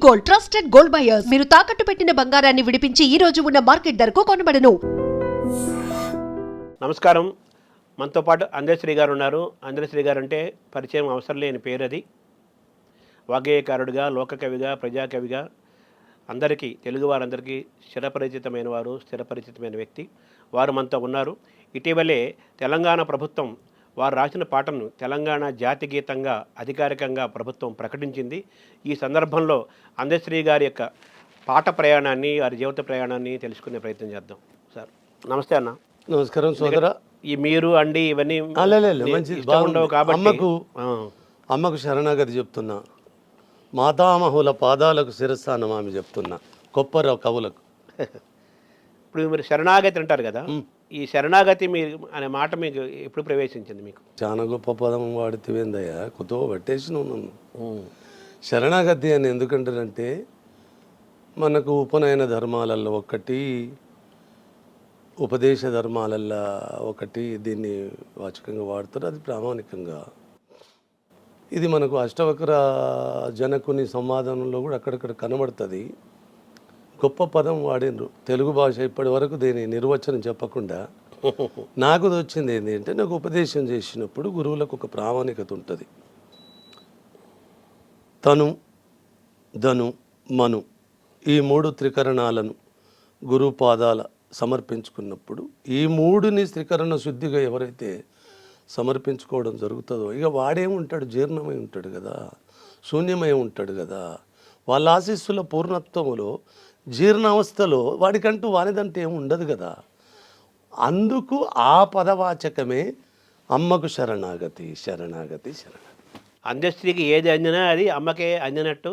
Gold, trusted gold buyers. మీరు తాకట్టు పెట్టిన బంగారాన్ని విడిపించి ఈ రోజు ఉన్న మార్కెట్ ధరకు కొనబడను. నమస్కారం. మనతో పాటు అందశ్రీ గారు ఉన్నారు. అందశ్రీ గారు అంటే పరిచయం అవసరం లేని పేరు అది. వాగ్గేయకారుడిగా, లోకకవిగా, ప్రజాకవిగా అందరికీ, తెలుగు వారందరికీ చిరపరిచితమైన వారు, స్థిరపరిచితమైన వ్యక్తి. వారు మనతో ఉన్నారు. ఇటీవలే తెలంగాణ ప్రభుత్వం వారు రాసిన పాటను తెలంగాణ జాతి గీతంగా అధికారికంగా ప్రభుత్వం ప్రకటించింది. ఈ సందర్భంలో అందశ్రీ గారి యొక్క పాట ప్రయాణాన్ని, వారి జీవిత ప్రయాణాన్ని తెలుసుకునే ప్రయత్నం చేద్దాం. సార్ నమస్తే అన్న. నమస్కారం సోదరా. ఈ మీరు అండి ఇవన్నీ ఉండవు కాబట్టి అమ్మకు శరణాగతి చెప్తున్నా, మాతామహుల పాదాలకు శిరస్సానమామి చెప్తున్నా, కొప్పర కవులకు. ఇప్పుడు మీరు శరణాగతి అంటారు కదా, ఈ శరణాగతి మీరు అనే మాట మీకు ఎప్పుడు ప్రవేశించింది? మీకు చాలా గొప్ప పదం వాడితేందయ్యా, కుతో పట్టేసి నన్ను. శరణాగతి అని ఎందుకంటారంటే, మనకు ఉపనయన ధర్మాలలో ఒకటి, ఉపదేశ ధర్మాలల్లో ఒకటి దీన్ని వాచకంగా వాడుతారు. అది ప్రామాణికంగా ఇది మనకు అష్టవక్ర జనకుని సంవాదంలో కూడా అక్కడక్కడ కనబడుతుంది. గొప్ప పదం వాడినరు. తెలుగు భాష ఇప్పటి వరకు దీని నిర్వచనం చెప్పకుండా నాకు వచ్చింది ఏంటి అంటే, నాకు ఉపదేశం చేసినప్పుడు గురువులకు ఒక ప్రామాణికత ఉంటుంది. తను, ధను, మను ఈ మూడు త్రికరణాలను గురువు పాదాల సమర్పించుకున్నప్పుడు, ఈ మూడుని త్రికరణ శుద్ధిగా ఎవరైతే సమర్పించుకోవడం జరుగుతుందో, ఇక వాడేముంటాడు, జీర్ణమై ఉంటాడు కదా, శూన్యమై ఉంటాడు కదా. వాళ్ళ ఆశీస్సుల పూర్ణత్వములో జీర్ణావస్థలో వాడికంటూ వానిదంటే ఏమి ఉండదు కదా. అందుకు ఆ పదవాచకమే అమ్మకు శరణాగతి, శరణాగతి, శరణాగతి. అందశ్రీకి ఏది అందినా అది అమ్మకే అందినట్టు,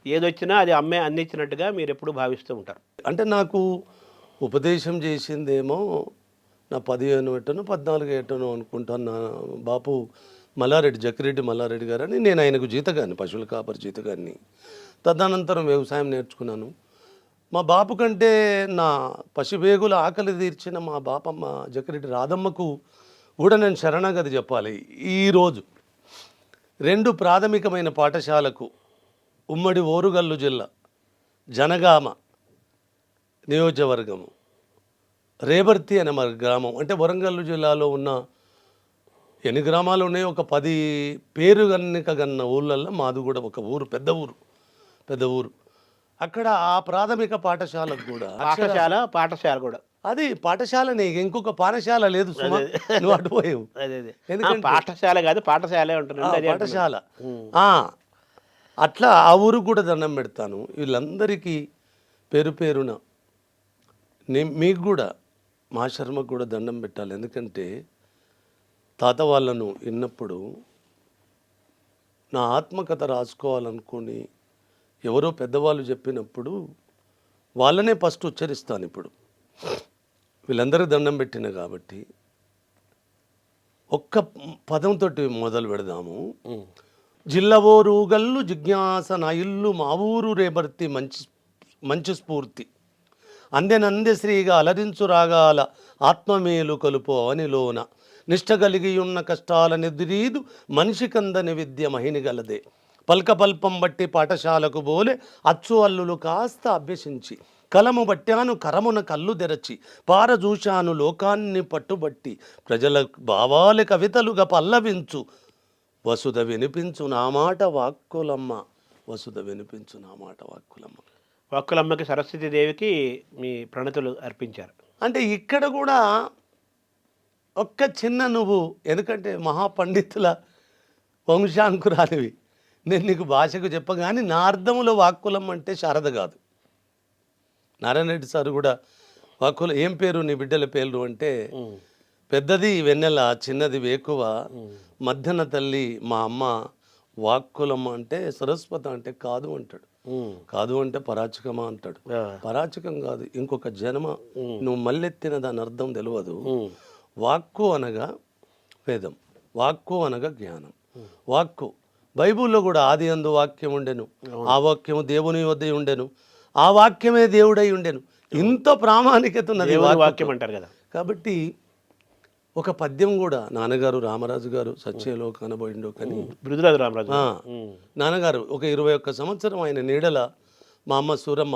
ఏదొచ్చినా అది అమ్మే అందించినట్టుగా మీరు ఎప్పుడు భావిస్తూ ఉంటారు. అంటే నాకు ఉపదేశం చేసిందేమో నా 15 ఏటనో 14 ఏటనో అనుకుంటాను. నా బాపు మల్లారెడ్డి, జక్కిరెడ్డి మల్లారెడ్డి గారు అని, నేను ఆయనకు జీతగాన్ని, పశువుల కాపరి జీతగాన్ని. తదనంతరం వ్యవసాయం నేర్చుకున్నాను. మా బాపు కంటే నా పశువేగుల ఆకలి తీర్చిన మా బాపమ్మ జక్కిరెడ్డి రాధమ్మకు కూడా నేను శరణాగతి చెప్పాలి. ఈరోజు 2 ప్రాథమికమైన పాఠశాలకు ఉమ్మడి ఓరుగల్లు జిల్లా జనగామ నియోజకవర్గము రేబర్తి అనే మరి గ్రామం, అంటే వరంగల్ జిల్లాలో ఉన్న ఎన్ని గ్రామాలు ఉన్నాయో ఒక 10 పేరు గన్న ఊళ్ళల్లో మాది కూడా ఒక ఊరు, పెద్ద ఊరు. అక్కడ ఆ ప్రాథమిక పాఠశాలకు కూడా పాఠశాల కూడా అది పాఠశాలనే, ఇంకొక పాఠశాల లేదు. నువ్వు అటుపోయావు. ఎందుకంటే పాఠశాల కాదు, పాఠశాల ఉంటుంది, పాఠశాల. అట్లా ఆ ఊరికి కూడా దండం పెడతాను. వీళ్ళందరికీ పేరు పేరున మీకు కూడా, మా శర్మకు కూడా దండం పెట్టాలి. ఎందుకంటే తాత వాళ్ళను విన్నప్పుడు నా ఆత్మకథ రాసుకోవాలనుకుని ఎవరో పెద్దవాళ్ళు చెప్పినప్పుడు వాళ్ళనే ఫస్ట్ ఉచ్చరిస్తాను. ఇప్పుడు వీళ్ళందరికీ దండం పెట్టిన కాబట్టి ఒక్క పదంతో మొదలు పెడదాము. జిల్లవోరు గల్లు జిజ్ఞాస నా ఇల్లు మా ఊరు రేబర్తి మంచి స్ఫూర్తి అందెనందెశ్రీగా అలరించు రాగాల ఆత్మమేలు కలుపు అవనిలోన నిష్ట కలిగి ఉన్న కష్టాల నెదురీదు మనిషి కందని విద్య మహిని గలదే పల్కపల్పం బట్టి పాఠశాలకు బోలే అచ్చు అల్లులు కాస్త అభ్యసించి కలము బట్టాను కరమున కళ్ళు తెరచి పారజూశాను లోకాన్ని పట్టుబట్టి ప్రజల భావాల కవితలుగా పల్లవించు వసుధ వినిపించు నా మాట వాక్కులమ్మ, వసుధ వినిపించు నా మాట వాక్కులమ్మ. వాక్కులమ్మకి సరస్వతీదేవికి మీ ప్రణతులు అర్పించారు. అంటే ఇక్కడ కూడా ఒక్క చిన్న నువ్వు, ఎందుకంటే మహాపండితుల వంశాంకురాలివి, నేను నీకు భాషకు చెప్పగానే నా అర్థంలో వాక్కులమ్మ అంటే శారద కాదు. నారాయణ రెడ్డి సార్ కూడా వాక్కుల ఏం పేరు నీ బిడ్డల పేర్లు అంటే, పెద్దది వెన్నెల, చిన్నది వేకువ, మధ్యన తల్లి మా అమ్మ, వాక్కులమ్మ అంటే సరస్వతి అంటే కాదు అంటాడు. కాదు అంటే పరాచకమా అంటాడు. పరాచకం కాదు, ఇంకొక జన్మ నువ్వు మళ్ళెత్తిన దాని అర్థం తెలియదు. వాక్కు అనగా వేదం, వాక్కు అనగా జ్ఞానం. వాక్కు బైబుల్లో కూడా ఆది అందు వాక్యం ఉండెను, ఆ వాక్యము దేవుని వద్ద ఉండెను, ఆ వాక్యమే దేవుడై ఉండెను. ఇంత ప్రామాణికత ఉన్నది వాక్యం అంటారు కదా. కాబట్టి ఒక పద్యం కూడా నాన్నగారు రామరాజు గారు సత్యలో కనబోయిండో కానీ బృదురాజు రామరాజు నాన్నగారు ఒక 21 సంవత్సరం ఆయన నీడల మా అమ్మ సూరమ్మ,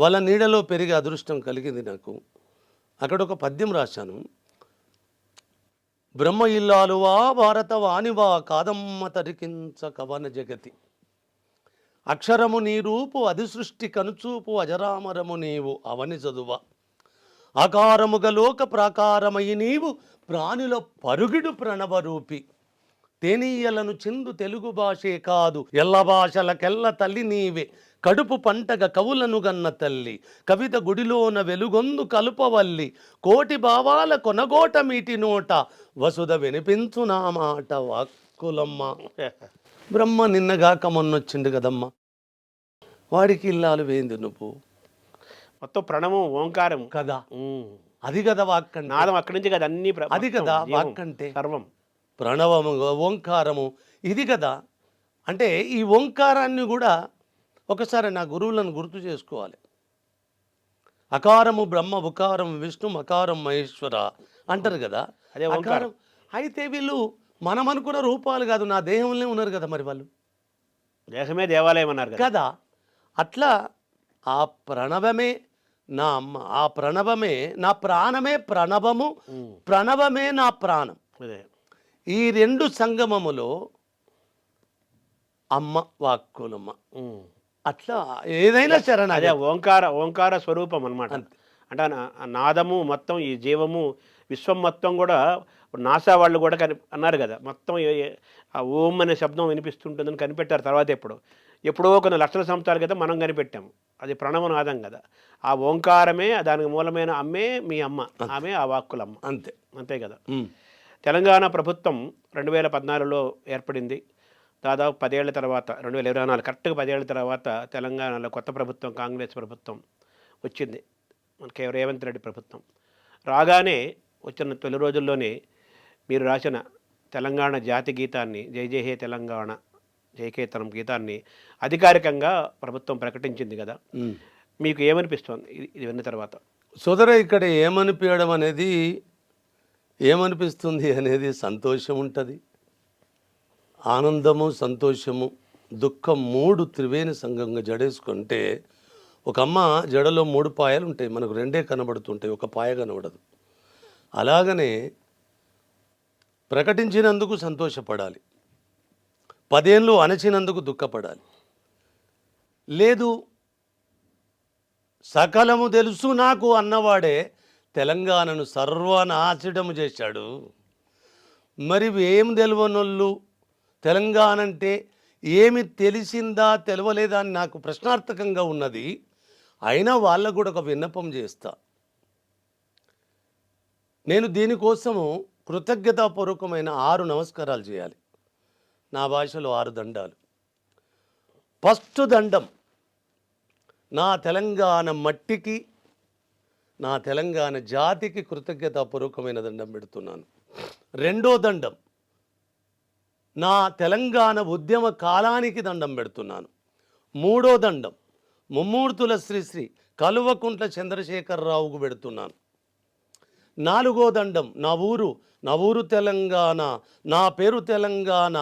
వాళ్ళ నీడలో పెరిగే అదృష్టం కలిగింది నాకు. అక్కడ ఒక పద్యం రాశాను. బ్రహ్మ ఇల్లాలువా భారత వాణివా కాదమ్మ తరికించ కవన జగతి, అక్షరము నీ రూపు అది సృష్టి కనుచూపు అజరామరము నీవు అవని చదువ, ఆకారముగ లోక ప్రాకారమయి నీవు ప్రాణుల పరుగుడు ప్రణవరూపి, తేనీయలను చిందు తెలుగు భాషే కాదు ఎల్ల భాషలకెల్ల తల్లి నీవే, కడుపు పంటగ కవులను గన్న తల్లి కవిత గుడిలోన వెలుగొందు కలుపవల్లి, కోటి భావాల కొనగోట మీటి నోట వసుధ వినిపించు నా మాట వాక్కులమ్మ. బ్రహ్మ నిన్నగాక మొన్నొచ్చిండు కదమ్మా, వాడికి ఇల్లాలు వేంది నువ్వు మొత్తం ప్రణవం ఓంకారం కదా, అది కదా వాక్కంటే, నాదం అక్కడి నుంచి కదా అన్ని అది కదా వాక్కంటే, సర్వం ప్రణవము ఓంకారము ఇది కదా. అంటే ఈ ఓంకారాన్ని కూడా ఒకసారి నా గురువులను గుర్తు చేసుకోవాలి. అకారము బ్రహ్మ, ఉకారం విష్ణు, మకారం మహేశ్వర అంటారు కదా, అదే అకారం. అయితే వీళ్ళు మనం అనుకున్న రూపాలు కాదు, నా దేహంలో ఉన్నారు కదా మరి వాళ్ళు, దేశమే దేవాలయం అన్నారు కదా. కదా. అట్లా ఆ ప్రణవమే నా అమ్మ, ఆ ప్రణవమే నా ప్రాణమే ప్రణవము, ప్రణవమే నా ప్రాణం. అదే ఈ రెండు సంగమములో అమ్మ వాక్కులమ్మ. అట్లా ఏదైనా శరణ అదే ఓంకార స్వరూపం అనమాట. అంటే ఆ నాదము మొత్తం ఈ జీవము విశ్వం మొత్తం కూడా నాసా వాళ్ళు కూడా అన్నారు కదా, మొత్తం ఆ ఓం అనే శబ్దం వినిపిస్తుంటుందని కనిపెట్టారు. తర్వాత ఎప్పుడో కొన్ని లక్షల సంవత్సరాల క్రితం మనం కనిపెట్టాము. అది ప్రణవనాదం కదా. ఆ ఓంకారమే దానికి మూలమైన అమ్మే మీ అమ్మ, ఆమె ఆ వాక్కులమ్మ. అంతే కదా. తెలంగాణ ప్రభుత్వం 2014లో ఏర్పడింది. దాదాపు 10 ఏళ్ల తర్వాత 2024 కరెక్ట్గా 10 ఏళ్ల తర్వాత తెలంగాణలో కొత్త ప్రభుత్వం, కాంగ్రెస్ ప్రభుత్వం వచ్చింది. మనకి రేవంత్ రెడ్డి ప్రభుత్వం రాగానే వచ్చిన తొలి రోజుల్లోనే మీరు రాసిన తెలంగాణ జాతి గీతాన్ని, జై జై హే తెలంగాణ జయకేతనం గీతాన్ని అధికారికంగా ప్రభుత్వం ప్రకటించింది కదా. మీకు ఏమనిపిస్తుంది ఇది విన్న తర్వాత? సోదర, ఇక్కడ ఏమనిపిస్తుంది అనేది సంతోషం ఉంటుంది, ఆనందము, సంతోషము, దుఃఖం 3 త్రివేణి సంఘంగా జడేసుకుంటే ఒక అమ్మ జడలో 3 పాయలు ఉంటాయి, మనకు 2 కనబడుతుంటాయి, ఒక పాయ కనబడదు. అలాగనే ప్రకటించినందుకు సంతోషపడాలి, 10 ఏళ్ళు అణచినందుకు దుఃఖపడాలి. లేదు సకలము తెలుసు నాకు అన్నవాడే తెలంగాణను సర్వనాశనము చేశాడు. మరి ఏం తెలియనోళ్ళు తెలంగాణ అంటే ఏమి తెలిసిందా తెలియలేదా అని నాకు ప్రశ్నార్థకంగా ఉన్నది. అయినా వాళ్ళకు కూడా ఒక విన్నపం చేస్తా. నేను దీనికోసము కృతజ్ఞతాపూర్వకమైన 6 నమస్కారాలు చేయాలి. నా భాషలో 6 దండాలు. ఫస్ట్ దండం నా తెలంగాణ మట్టికి, నా తెలంగాణ జాతికి కృతజ్ఞతాపూర్వకమైన దండం పెడుతున్నాను. రెండో దండం నా తెలంగాణ ఉద్యమ కాలానికి దండం పెడుతున్నాను. మూడో దండం ముమ్మూర్తుల శ్రీ కలువకుంట్ల చంద్రశేఖరరావుకు పెడుతున్నాను. 4వ దండం నా ఊరు తెలంగాణ, నా పేరు తెలంగాణ,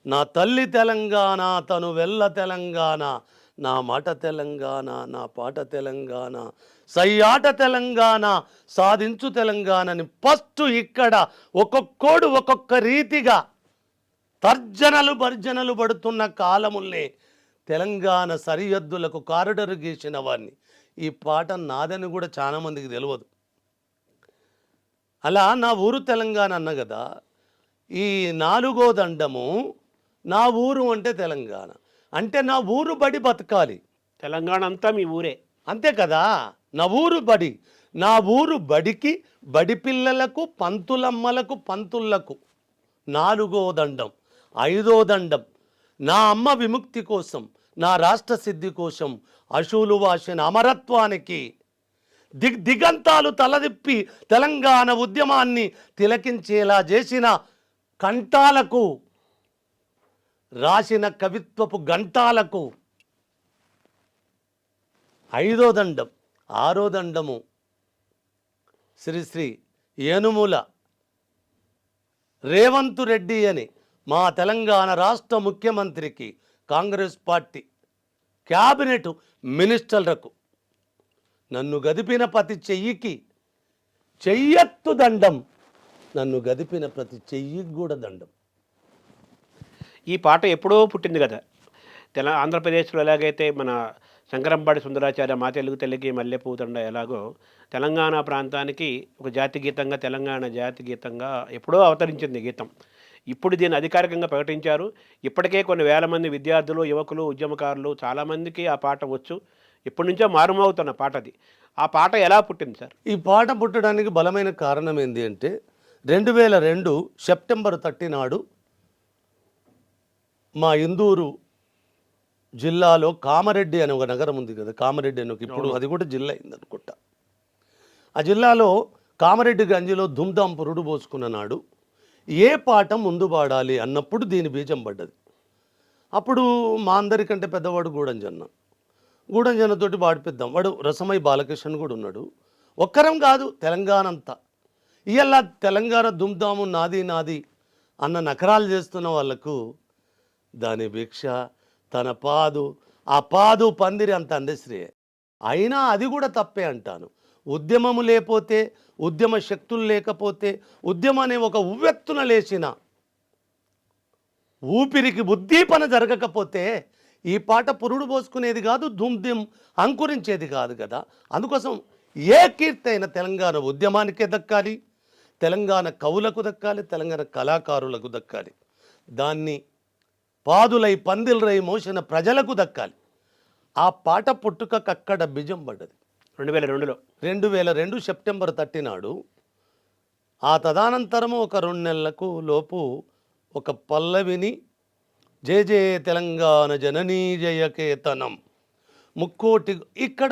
నా తల్లి తెలంగాణ, తను వెళ్ళ తెలంగాణ, నా మాట తెలంగాణ, నా పాట తెలంగాణ, సయ్యాట తెలంగాణ, సాధించు తెలంగాణని ఫస్ట్ ఇక్కడ ఒక్కొక్కడు ఒక్కొక్క రీతిగా తర్జనలు భర్జనలు పడుతున్న కాలముల్నే తెలంగాణ సరిహద్దులకు కారిడర్ గీసిన వాడిని. ఈ పాట నాదని కూడా చాలామందికి తెలియదు. అలా నా ఊరు తెలంగాణ అన్న కదా. ఈ 4వ దండము నా ఊరు అంటే తెలంగాణ, అంటే నా ఊరు బడి బతకాలి. తెలంగాణ అంతా మీ ఊరే, అంతే కదా. నా ఊరు బడి, నా ఊరు బడికి, బడి పిల్లలకు, పంతులమ్మలకు, పంతులకు 4వ దండం. 5వ దండం నా అమ్మ విముక్తి కోసం, నా రాష్ట్ర సిద్ధి కోసం అశూలు వాసిన అమరత్వానికి, దిగంతాలు తలదిప్పి తెలంగాణ ఉద్యమాన్ని తిలకించేలా చేసిన కంఠాలకు, రాసిన కవిత్వపు గంటాలకు 5వ దండం. 6వ దండము శ్రీ ఏనుముల రేవంత్ రెడ్డి అని మా తెలంగాణ రాష్ట్ర ముఖ్యమంత్రికి, కాంగ్రెస్ పార్టీ క్యాబినెట్ మినిస్టర్లకు నన్ను గదిపిన ప్రతి చెయ్యికి చెయ్యెత్తు దండం, నన్ను గదిపిన ప్రతి చెయ్యికి కూడా దండం. ఈ పాట ఎప్పుడో పుట్టింది కదా. ఆంధ్రప్రదేశ్లో ఎలాగైతే మన శంకరంపాడి సుందరాచార్య మా తెలుగు తల్లికి మల్లెపూతండ ఎలాగో తెలంగాణ ప్రాంతానికి ఒక జాతి గీతంగా, తెలంగాణ జాతి గీతంగా ఎప్పుడో అవతరించింది గీతం. ఇప్పుడు దీన్ని అధికారికంగా ప్రకటించారు. ఇప్పటికే కొన్ని వేల మంది విద్యార్థులు, యువకులు, ఉద్యమకారులు చాలామందికి ఆ పాట వచ్చు. ఇప్పటి నుంచో మారుమవుతున్న పాట అది. ఆ పాట ఎలా పుట్టింది సార్? ఈ పాట పుట్టడానికి బలమైన కారణం ఏంటి అంటే 2002 సెప్టెంబర్ 30 నాడు మా ఇందూరు జిల్లాలో కామారెడ్డి అనే ఒక నగరం ఉంది కదా, కామారెడ్డి అని ఇప్పుడు అది కూడా జిల్లా అయింది అనుకుంటా. ఆ జిల్లాలో కామారెడ్డి గంజిలో దుమ్దాం పురుడు పోసుకున్న నాడు ఏ పాట ముందు పాడాలి అన్నప్పుడు దీని బీజం పడ్డది. అప్పుడు మా అందరికంటే పెద్దవాడు గూడంజన్నతోటి పాడిపిద్దాం. వాడు రసమై బాలకృష్ణ కూడా ఉన్నాడు. ఒక్కరం కాదు, తెలంగాణ అంతా. ఇవాళ తెలంగాణ దుమ్దాము నాది నాది అన్న నకరాలు చేస్తున్న వాళ్ళకు దాని భిక్ష తన ఆ పాదు పందిరి అంత అందశ్రీయే. అయినా అది కూడా తప్పే అంటాను. ఉద్యమము లేకపోతే, ఉద్యమ శక్తులు లేకపోతే, ఉద్యమం అనే ఒక ఉవ్వెత్తున లేచిన ఊపిరికి ఉద్దీపన జరగకపోతే ఈ పాట పురుడు పోసుకునేది కాదు, దుమ్దిం అంకురించేది కాదు కదా. అందుకోసం ఏ కీర్తి అయినా తెలంగాణ ఉద్యమానికే దక్కాలి, తెలంగాణ కవులకు దక్కాలి, తెలంగాణ కళాకారులకు దక్కాలి. దాన్ని పాదులై పందిలరై మోసిన ప్రజలకు దక్కాలి. ఆ పాట పుట్టుకకు అక్కడ బీజం పడ్డది 2002 సెప్టెంబర్ 30 నాడు. ఆ తదనంతరము ఒక 2 నెలలకు లోపు ఒక పల్లవిని జయ జయ తెలంగాణ జననీ జయకేతనం ముక్కోటి. ఇక్కడ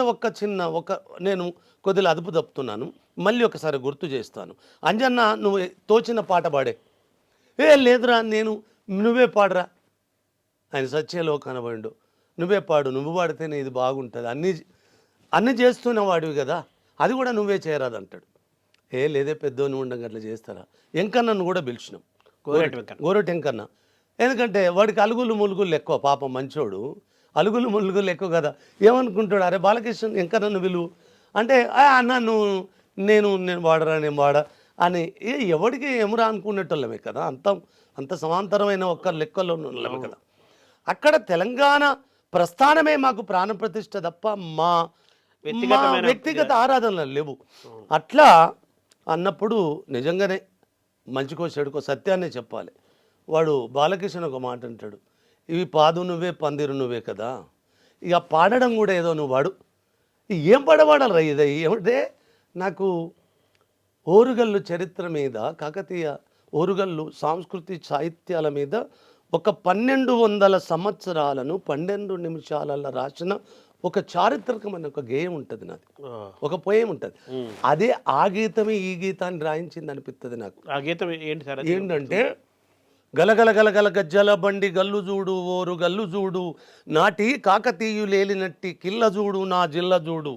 నేను కొద్దిగా అదుపు తప్పుతున్నాను, మళ్ళీ ఒకసారి గుర్తు చేస్తాను. అంజన్న నువ్వు తోచిన పాట పాడే. లేదురా నువ్వే పాడరా, ఆయన సత్యలో కనబడు, నువ్వే పాడు, నువ్వు పాడితేనే ఇది బాగుంటుంది, అన్నీ చేస్తున్న వాడివి కదా, అది కూడా నువ్వే చేయరాదంటాడు. లేదే పెద్దోని ఉండగా అట్లా చేస్తారా. ఎంకన్నను కూడా పిలిచినాం, గోరటి ఎంకన్న. ఎందుకంటే వాడికి అలుగులు ములుగులు ఎక్కువ, పాపం మంచోడు, అలుగులు ములుగులు ఎక్కువ కదా. ఏమనుకుంటాడు, అరే బాలకృష్ణ ఎంకన్నను విలువ అంటే అన్న నేను వాడరా, నేను వాడా అని ఎవడికి ఏమరా అనుకునేటోళ్ళమే కదా. అంత సమాంతరమైన ఒక్క లెక్కలో ఉన్నమే కదా. అక్కడ తెలంగాణ ప్రస్థానమే మాకు ప్రాణప్రతిష్ఠ తప్ప మా వ్యక్తిగత ఆరాధనలు లేవు. అట్లా అన్నప్పుడు నిజంగానే మంచికో చెడుకో సత్యాన్నే చెప్పాలి. వాడు బాలకృష్ణ ఒక మాట అంటాడు, ఇవి పాదు నువ్వే పందిరు నువ్వే కదా, ఇక పాడడం కూడా ఏదో నువ్వు వాడు. ఏం పాడవాడాలి రా ఇది ఏమంటే, నాకు ఓరుగల్లు చరిత్ర మీద, కాకతీయ ఓరుగల్లు సాంస్కృతిక సాహిత్యాల మీద ఒక 1200 సంవత్సరాలను 12 నిమిషాలలో రాసిన ఒక చారిత్రకమైన ఒక గేయం ఉంటుంది నాది, ఒక పోయం ఉంటుంది. అదే ఆ గీతమే ఈ గీతాన్ని రాయించింది అనిపిస్తుంది నాకు. ఆ గీతం ఏంటి సార్? ఏంటంటే, గలగల గలగల గజ్జల బండి గల్లు చూడు ఓరు గల్లు చూడు, నాటి కాకతీయులేలినట్టి కిల్ల చూడు నా జిల్ల చూడు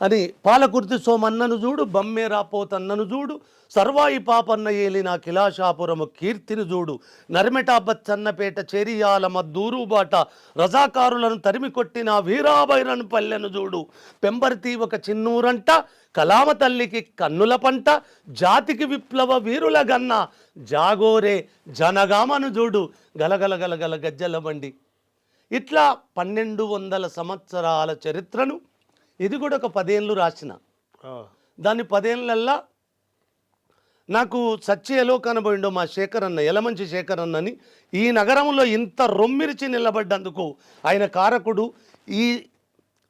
అని, పాలకుర్తి సోమన్నను చూడు బమ్మేరా పోతన్నను చూడు, సర్వాయి పాపన్న ఏలిన కిలాషాపురము కీర్తిని చూడు, నరిమెటాబచ్చన్నపేట చెరియాల మద్దూరు బాట రజాకారులను తరిమి కొట్టిన వీరాబైరన్ పల్లెను చూడు, పెంబర్తి ఒక చిన్నూరంట కలామ తల్లికి కన్నుల పంట, జాతికి విప్లవ వీరుల గన్న జాగోరే జనగామను చూడు, గలగల గలగల గజ్జల బండి. ఇట్లా 1200 సంవత్సరాల చరిత్రను ఇది కూడా ఒక 10 ఏళ్ళు రాసిన. దాన్ని 10 ఏళ్ళల్లా నాకు సత్యలో కనబడిండో మా శేఖర్ అన్న, యలమంచి శేఖర్ అన్నని, ఈ నగరంలో ఇంత రొమ్మిరిచి నిలబడ్డందుకు ఆయన కారకుడు. ఈ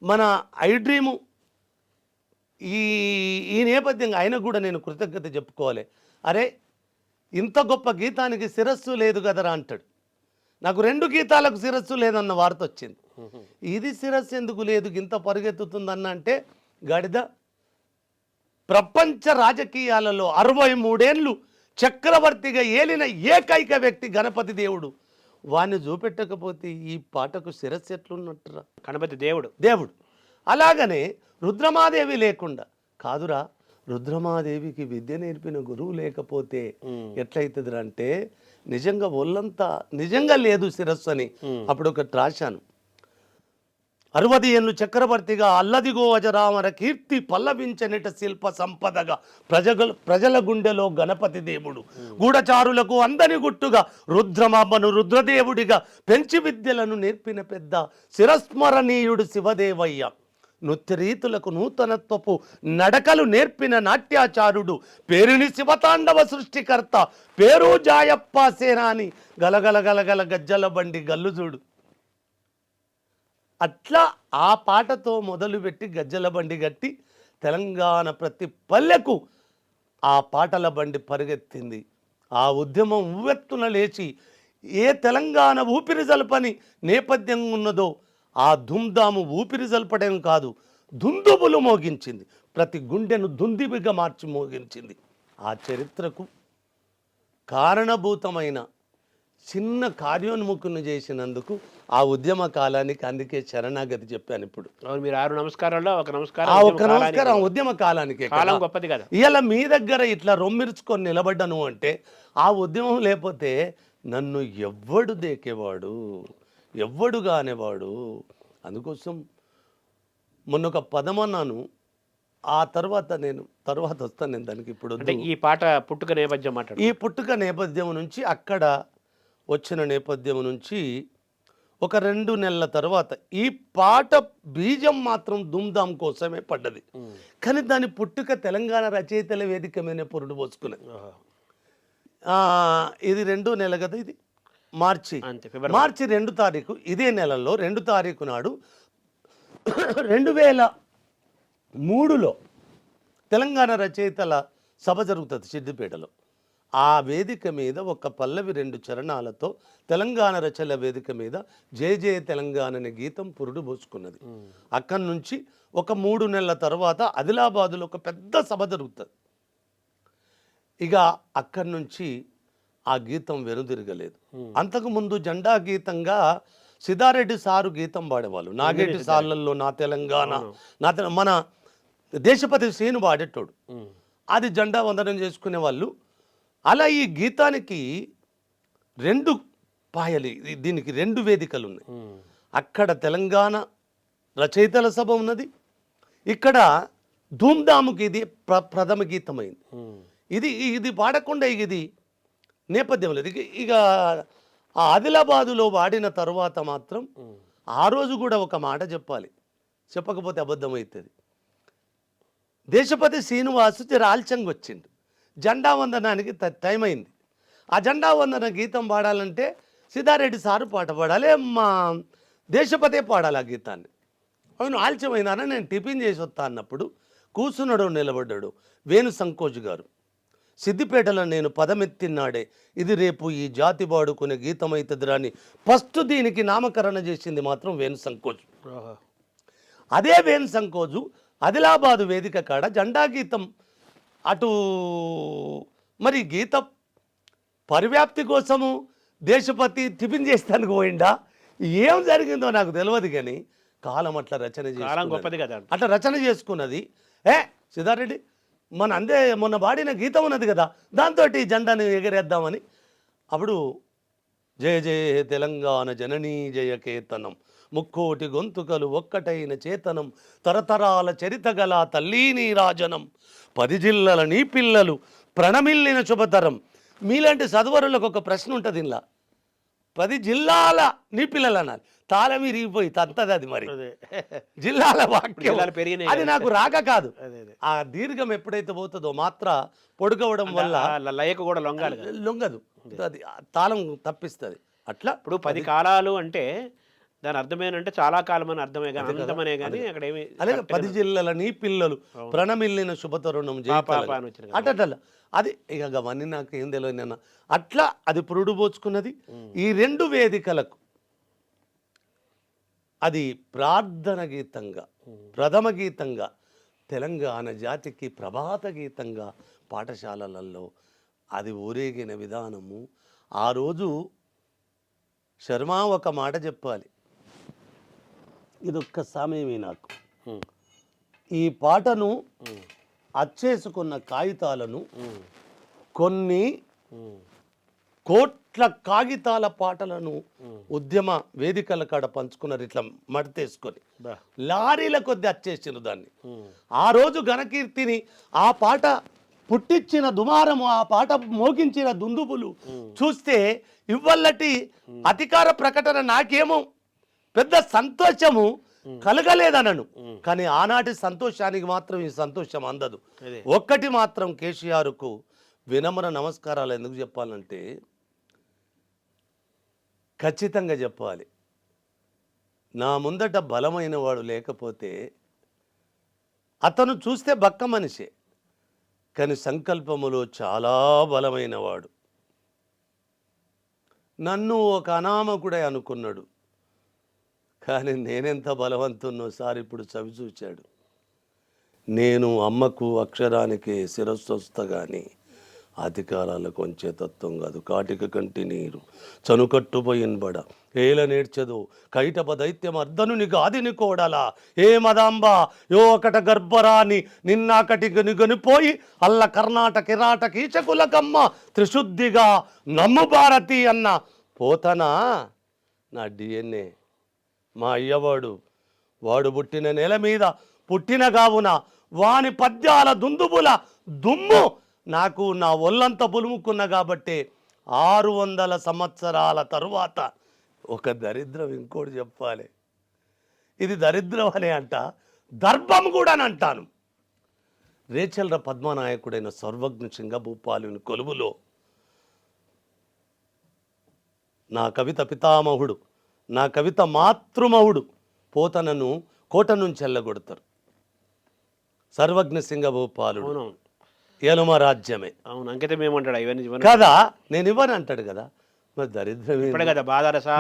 మన ఐ డ్రీము ఈ నేపథ్యంగా ఆయనకు కూడా నేను కృతజ్ఞత చెప్పుకోవాలి. అరే ఇంత గొప్ప గీతానికి శిరస్సు లేదు కదరా అంటాడు. నాకు 2 గీతాలకు శిరస్సు లేదన్న వార్త వచ్చింది. ఇది శిరస్సు ఎందుకు లేదు, ఇంత పరుగెత్తుతుందన్న అంటే, గడిద ప్రపంచ రాజకీయాలలో 63 ఏళ్ళు చక్రవర్తిగా ఏలిన ఏకైక వ్యక్తి గణపతి దేవుడు. వాడిని చూపెట్టకపోతే ఈ పాటకు శిరస్సు ఎట్లున్నట్టురా. గణపతి దేవుడు. అలాగనే రుద్రమాదేవి లేకుండా కాదురా, రుద్రమాదేవికి విద్య నేర్పిన గురువు లేకపోతే ఎట్లయితుందిరా అంటే, నిజంగా ఒళ్ళంతా నిజంగా లేదు శిరస్సు అని అప్పుడు ఒకటి రాశాను. 60 ఏళ్ళు చక్రవర్తిగా అల్లదిగో అజరామర కీర్తి పల్లవించనిట శిల్ప సంపదగా ప్రజల గుండెలో గణపతి దేవుడు గూఢచారులకు అందని గుట్టుగా రుద్రమాంబను రుద్రదేవుడిగా పెంచి విద్యలను నేర్పిన పెద్ద శిరస్మరణీయుడు శివదేవయ్య నృత్యరీతులకు నూతనత్వపు నడకలు నేర్పిన నాట్యాచారుడు పేరుని శివతాండవ సృష్టికర్త పేరు జాయప్ప సేనాని గలగల గలగల గజ్జల బండి గల్లుజూడు. అట్లా ఆ పాటతో మొదలుపెట్టి గజ్జల బండి గట్టి తెలంగాణ ప్రతి పల్లెకు ఆ పాటల బండి పరిగెత్తింది. ఆ ఉద్యమం ఉవ్వెత్తున లేచి ఏ తెలంగాణ ఊపిరి జలపని నేపథ్యం ఉన్నదో ఆ ధూమ్ధాము ఊపిరి జలపడం కాదు, దుందుబులు మోగించింది. ప్రతి గుండెను దుందిబిగా మార్చి మోగించింది. ఆ చరిత్రకు కారణభూతమైన చిన్న కార్యోన్ముఖుని చేసినందుకు ఆ ఉద్యమ కాలానికి అందుకే శరణాగతి చెప్పాను. ఇప్పుడు మీరు 6 నమస్కారాల్లో ఒక నమస్కారం ఒక నమస్కారం ఉద్యమ కాలానికి కాలం గొప్పది కదా. ఇలా మీ దగ్గర ఇట్లా రొమ్మిర్చుకొని నిలబడ్డాను అంటే ఆ ఉద్యమం లేకపోతే నన్ను ఎవ్వడు దేకేవాడు, ఎవ్వడు కానివాడు. అందుకోసం మొన్న ఒక పదమన్నాను, ఆ తర్వాత వస్తాను నేను దానికి. ఇప్పుడు అంటే ఈ పాట పుట్టుక నేపథ్యం మాట్లాడు. ఈ పుట్టుక నేపథ్యం నుంచి అక్కడ వచ్చిన నేపథ్యం నుంచి ఒక 2 నెలల తర్వాత ఈ పాట బీజం మాత్రం ధూమ్ధాం కోసమే పడ్డది. కానీ దాని పుట్టుక తెలంగాణ రచయితల వేదిక మీద పురుడు పోసుకున్నది. ఇది 2 నెల కదా, ఇది మార్చి 2 తారీఖు. ఇదే నెలలో 2 తారీఖు నాడు 2003లో తెలంగాణ రచయితల సభ జరుగుతుంది సిద్దిపేటలో. ఆ వేదిక మీద ఒక పల్లవి 2 చరణాలతో తెలంగాణ రచయితల వేదిక మీద జయ జయ తెలంగాణ అనే గీతం పురుడు పోసుకున్నది. అక్కడి నుంచి ఒక 3 నెలల తర్వాత ఆదిలాబాదులో ఒక పెద్ద సభ జరుగుతుంది. ఇక అక్కడి నుంచి ఆ గీతం వెనుదిరగలేదు. అంతకుముందు జెండా గీతంగా సిద్ధారెడ్డి సారు గీతం పాడేవాళ్ళు. నాగేటి సార్లలో నా తెలంగాణ, మన దేశపతి శ్రీను పాడేటోడు. అది జెండా వందనం చేసుకునే వాళ్ళు. అలా ఈ గీతానికి 2 పాయలు, దీనికి 2 వేదికలు ఉన్నాయి. అక్కడ తెలంగాణ రచయితల సభ ఉన్నది, ఇక్కడ ధూమ్ధాముకి ఇది ప్రథమ గీతమైంది. ఇది పాడకుండా ఇది నేపథ్యం లేదు. ఇక ఆ ఆదిలాబాదులో వాడిన తర్వాత మాత్రం ఆ రోజు కూడా ఒక మాట చెప్పాలి, చెప్పకపోతే అబద్ధం అవుతుంది. దేశపతి శ్రీనివాసు ఆల్చంగ్ వచ్చిండు, జెండా వందనానికి టైం అయింది. ఆ జెండా వందన గీతం పాడాలంటే సిద్ధారెడ్డి సారు పాట పాడాలి, మా దేశపతే పాడాలి ఆ గీతాన్ని. అవును ఆలస్యమైందని నేను టిఫిన్ చేసి వస్తా అన్నప్పుడు కూర్చున్నాడు, నిలబడ్డాడు వేణు సంకోజ్ గారు. సిద్దిపేటలో నేను పదమెత్తినాడే ఇది రేపు ఈ జాతి వాడుకునే గీతమైతుందిరా అని ఫస్ట్ దీనికి నామకరణ చేసింది మాత్రం వేణు సంకోజ్. అదే వేణు సంకోజు ఆదిలాబాదు వేదిక కాడ జెండా గీతం అటు మరి గీత పరివ్యాప్తి కోసము దేశపతి టిఫిన్ చేస్తానికి పోయిండా, ఏం జరిగిందో నాకు తెలియదు. కానీ కాలం అట్లా రచన చేసుకున్నది, అట్లా రచన చేసుకున్నది. సిద్ధారెడ్డి మొన్న వాడిన గీతం ఉన్నది కదా, దాంతో ఈ జెండాని ఎగరేద్దామని. అప్పుడు జయ జయ తెలంగాణ జననీ జయ కేతనం, ముక్కోటి గొంతుకలు ఒక్కటైన చేతనం, తరతరాల చరిత గల తల్లీ నీ రాజనం, 10 జిల్లల నీ పిల్లలు ప్రణమిల్లిన శుభతరం. మీలాంటి చదువరులకు ఒక ప్రశ్న ఉంటుంది, ఇలా 10 జిల్లాల నీ పిల్లలు అన్నారు, తాళం విరిగిపోయి తంతది అది. మరి జిల్లాల వాక్యం అది నాకు రాక కాదు. ఆ దీర్ఘం ఎప్పుడైతే పోతుందో మాత్ర పొడుగవడం వల్ల లయకు కూడా లొంగదు, అది తాళం తప్పిస్తుంది. అట్లా ఇప్పుడు 10 కాలాలు అంటే దాని అర్థమేనంటే చాలా కాలం అని అర్థమే కానీ అనంతమనే కానీ అక్కడ ఏమి అలాగే 10 జిల్లాల నీ పిల్లలు ప్రణమిల్లిన శుభతరుణం అట్లా అది. ఇక అవన్నీ నాకు ఏం తెలియదు. అట్లా అది పురుడు పోచుకున్నది. ఈ 2 వేదికలకు అది ప్రార్థన గీతంగా, ప్రథమ గీతంగా, తెలంగాణ జాతికి ప్రభాత గీతంగా పాఠశాలలలో అది ఊరేగిన విధానము. ఆ రోజు శర్మ ఒక మాట చెప్పాలి, ఇదొక్క సమయమే నాకు. ఈ పాటను అచ్చేసుకున్న కాగితాలను కొన్ని కోట్ల అట్లా కాగితాల పాటలను ఉద్యమ వేదికల కాడ పంచుకున్నారు, ఇట్లా మడతేసుకొని లారీల కొద్ది వచ్చేసారు దాన్ని. ఆ రోజు ఘనకీర్తిని ఆ పాట పుట్టించిన దుమారము, ఆ పాట మోగించిన దుందుబులు చూస్తే ఇవ్వల్లటి అధికార ప్రకటన నాకేమో పెద్ద సంతోషము కలగలేదనను. కానీ ఆనాటి సంతోషానికి మాత్రం ఈ సంతోషం అందదు. ఒక్కటి మాత్రం కేసీఆర్కు వినమ్ర నమస్కారాలు ఎందుకు చెప్పాలంటే, ఖచ్చితంగా చెప్పాలి, నా ముందట బలమైన వాడు లేకపోతే, అతను చూస్తే బక్క మనిషే కానీ సంకల్పములో చాలా బలమైన వాడు. నన్ను ఒక అనామకుడే అనుకున్నాడు, కానీ నేనెంత బలవంతున్నో సార్ ఇప్పుడు చవి చూచాడు. నేను అమ్మకు అక్షరానికి శిరస్సు వస్తా కానీ అధికారాలకు వంచే తత్వం కాదు. కాటిక కంటి నీరు చనుకట్టుపోయిన బడ ఏల నేర్చదు కైటప దైత్యం అర్ధనుని గాదిని కోడలా ఏ మదాంబ యో ఒకట గర్భరాని నిన్నాకటికి నిగనిపోయి అల్ల కర్ణాటక కిరాట కీచకులకమ్మ త్రిశుద్ధిగా నమ్ము భారతి అన్న పోతనా నా డిఎన్ఏ. మా అయ్యవాడు వాడు పుట్టిన నెల మీద పుట్టిన గావున వాని పద్యాల దుందుబుల దుమ్ము నాకు నా ఒళ్ళంతా పులుముకున్న కాబట్టి 600 సంవత్సరాల తరువాత ఒక దరిద్రం, ఇంకోటి చెప్పాలి, ఇది దరిద్రం అనే అంట, దర్భం కూడా అని అంటాను. రేచల్ర పద్మనాయకుడైన సర్వజ్ఞ సింగభూపాలుని కొలువులో నా కవిత పితామహుడు, నా కవిత మాతృమహుడు పోతనను కోట నుంచి వెళ్ళగొడతారు. సర్వజ్ఞ సింగభూపాలుడు ఎలుమ రాజ్యమే. అవును, అంకితం ఏమంటాడు ఇవన్నీ కదా, నేను ఇవ్వను అంటాడు కదా. మరి దరిద్రం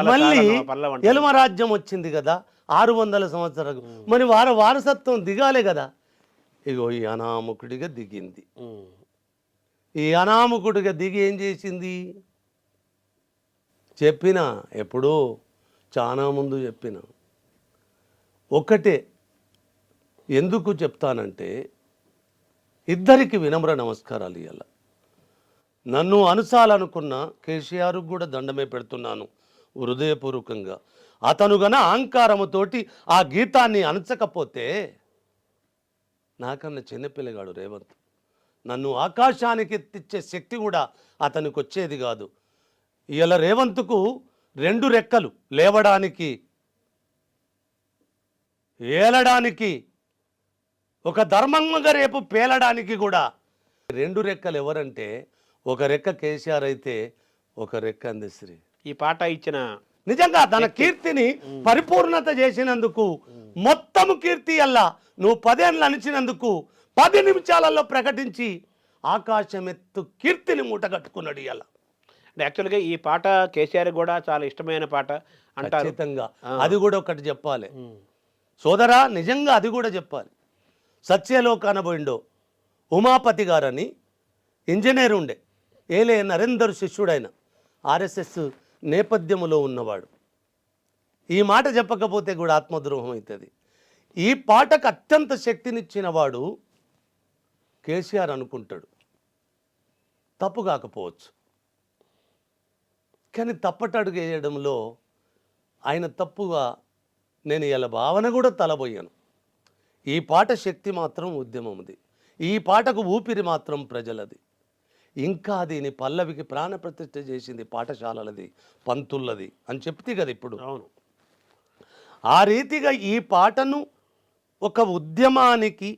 మళ్ళీ ఎలుమ రాజ్యం వచ్చింది కదా 600 సంవత్సరాలు, మరి వారసత్వం దిగాలే కదా. ఇగో ఈ అనామకుడిగా దిగింది. ఈ అనామకుడిగా దిగి ఏం చేసింది చెప్పిన, ఎప్పుడో చాలా ముందు చెప్పిన. ఒక్కటే ఎందుకు చెప్తానంటే, ఇద్దరికి వినమ్ర నమస్కారాలు ఇవ్వాలి. నన్ను అనుసాలనుకున్న కేసీఆర్కు కూడా దండమే పెడుతున్నాను హృదయపూర్వకంగా. అతను గన అహంకారముతోటి ఆ గీతాన్ని అనచకపోతే, నాకన్నా చిన్నపిల్లగాడు రేవంత్, నన్ను ఆకాశానికి ఎత్తిచ్చే శక్తి కూడా అతనికి వచ్చేది కాదు. ఇలా రేవంత్కు 2 రెక్కలు, లేవడానికి ఏలడానికి, ఒక ధర్మంగా రేపు పేలడానికి కూడా 2 రెక్కలు. ఎవరంటే ఒక రెక్క కేసీఆర్ అయితే ఒక రెక్క అందశ్రీ. ఈ పాట ఇచ్చిన నిజంగా తన కీర్తిని పరిపూర్ణత చేసినందుకు, మొత్తము కీర్తి అల్లా నువ్వు 10 ఏళ్ళు అనిచినందుకు 10 నిమిషాలలో ప్రకటించి ఆకాశం ఎత్తు కీర్తిని మూటగట్టుకున్నాడు. ఇలా యాక్చువల్గా ఈ పాట కేసీఆర్ కూడా చాలా ఇష్టమైన పాట అంటారు. ఖచ్చితంగా అది కూడా ఒకటి చెప్పాలి సోదరా, నిజంగా అది కూడా చెప్పాలి. సత్యలోకాన పోయిండో ఉమాపతి గారని ఇంజనీర్ ఉండే, ఏలే నరేందర్ శిష్యుడైన ఆర్ఎస్ఎస్ నేపథ్యములో ఉన్నవాడు. ఈ మాట చెప్పకపోతే కూడా ఆత్మద్రోహం అవుతుంది. ఈ పాటకు అత్యంత శక్తినిచ్చిన వాడు కేసీఆర్ అనుకుంటాడు. తప్పు కాకపోవచ్చు, కానీ తప్పటడుగు వేయడంలో ఆయన తప్పుగా నేను ఇలా భావన కూడా తలబోయాను. ఈ పాట శక్తి మాత్రం ఉద్యమంది, ఈ పాటకు ఊపిరి మాత్రం ప్రజలది. ఇంకా దీని పల్లవికి ప్రాణప్రతిష్ఠ చేసింది పాఠశాలలది, పంతులది అని చెప్తే కదా ఇప్పుడు. అవును, ఆ రీతిగా ఈ పాటను ఒక ఉద్యమానికి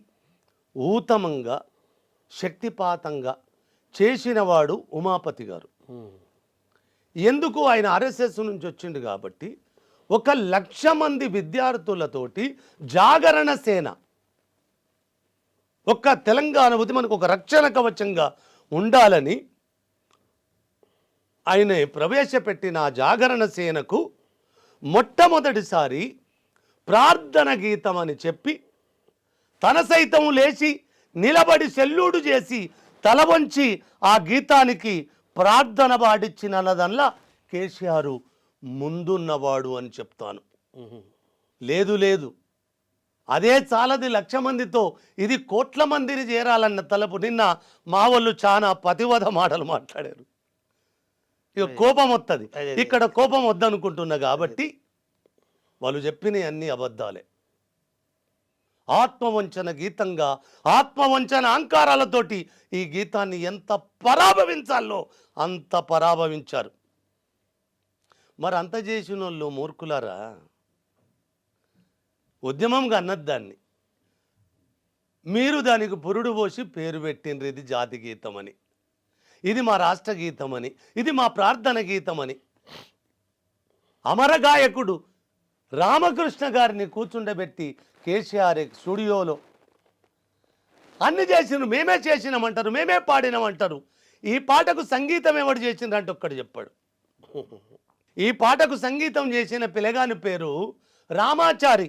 ఊతమంగా శక్తిపాతంగా చేసినవాడు ఉమాపతి గారు. ఎందుకు ఆయన ఆర్ఎస్ఎస్ నుంచి వచ్చిండు కాబట్టి 1,00,000 మంది విద్యార్థులతోటి జాగరణ సేన, ఒక్క తెలంగాణ ఉద్యమానికి ఒక రక్షణ కవచంగా ఉండాలని ఆయన ప్రవేశపెట్టిన జాగరణ సేనకు మొట్టమొదటిసారి ప్రార్థన గీతం అని చెప్పి తన సైతం లేచి నిలబడి సెల్యూడు చేసి తల వంచి ఆ గీతానికి ప్రార్థన పాడించినదల్లా కేసీఆర్ ముందున్నవాడు అని చెప్తాను. లేదు లేదు, అదే చాలది 1,00,000 మందితో ఇది 1,00,00,000 మందిని చేరాలన్న తలపు. నిన్న మా వాళ్ళు చాలా పతివధ మాటలు మాట్లాడారు. ఇక కోపం వస్తుంది. అదే. ఇక్కడ కోపం వద్దనుకుంటున్నా కాబట్టి వాళ్ళు చెప్పినవి అన్ని అబద్ధాలే. ఆత్మవంచన గీతంగా ఆత్మవంచన అహంకారాలతోటి ఈ గీతాన్ని ఎంత పరాభవించాలో అంత పరాభవించారు. మరి అంత చేసిన వాళ్ళు మూర్ఖులారా, ఉద్యమంగా అన్నది దాన్ని. మీరు దానికి పురుడు పోసి పేరు పెట్టిండ్రు ఇది జాతి గీతం అని, ఇది మా రాష్ట్ర గీతం అని, ఇది మా ప్రార్థన గీతం అని. అమర గాయకుడు రామకృష్ణ గారిని కూర్చుండబెట్టి కేసీఆర్ స్టూడియోలో అన్ని చేసినారు, మేమే చేసినామంటారు, మేమే పాడినామంటారు. ఈ పాటకు సంగీతం ఎవడు చేసిండ్రంటే ఒక్కడు చెప్పాడు. ఈ పాటకు సంగీతం చేసిన పిల్లగాని పేరు రామాచారి.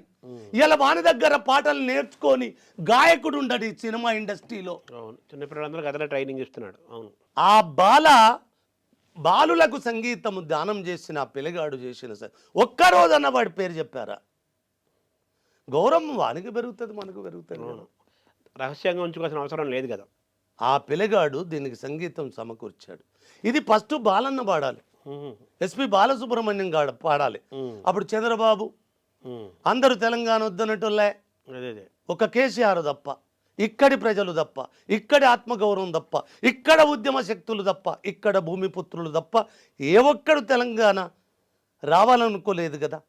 ఇలా వాని దగ్గర పాటలు నేర్చుకొని గాయకుడు ఉండడు ఈ సినిమా ఇండస్ట్రీలో. అవును, చిన్నపిల్లలందరూ కథలో ట్రైనింగ్ ఇస్తున్నాడు. అవును, ఆ బాలులకు సంగీతం దానం చేసిన ఆ పిల్లగాడు చేసిన ఒక్కరోజన్న వాడి పేరు చెప్పారా? గౌరవం వానికి పెరుగుతుంది, మనకు పెరుగుతుంది. రహస్యంగా ఉంచుకోవాల్సిన అవసరం లేదు కదా. ఆ పిల్లగాడు దీనికి సంగీతం సమకూర్చాడు. ఇది ఫస్ట్ బాలన్న పాడాలి, ఎస్పి బాలసుబ్రహ్మణ్యం గాడు పాడాలి. అప్పుడు చంద్రబాబు అందరూ తెలంగాణ వద్దనట్టులే, అదే ఒక కేసీఆర్ తప్ప, ఇక్కడి ప్రజలు తప్ప, ఇక్కడి ఆత్మగౌరవం తప్ప, ఇక్కడ ఉద్యమ శక్తులు తప్ప, ఇక్కడ భూమిపుత్రులు తప్ప ఏ ఒక్కడు తెలంగాణ రావాలనుకోలేదు కదా.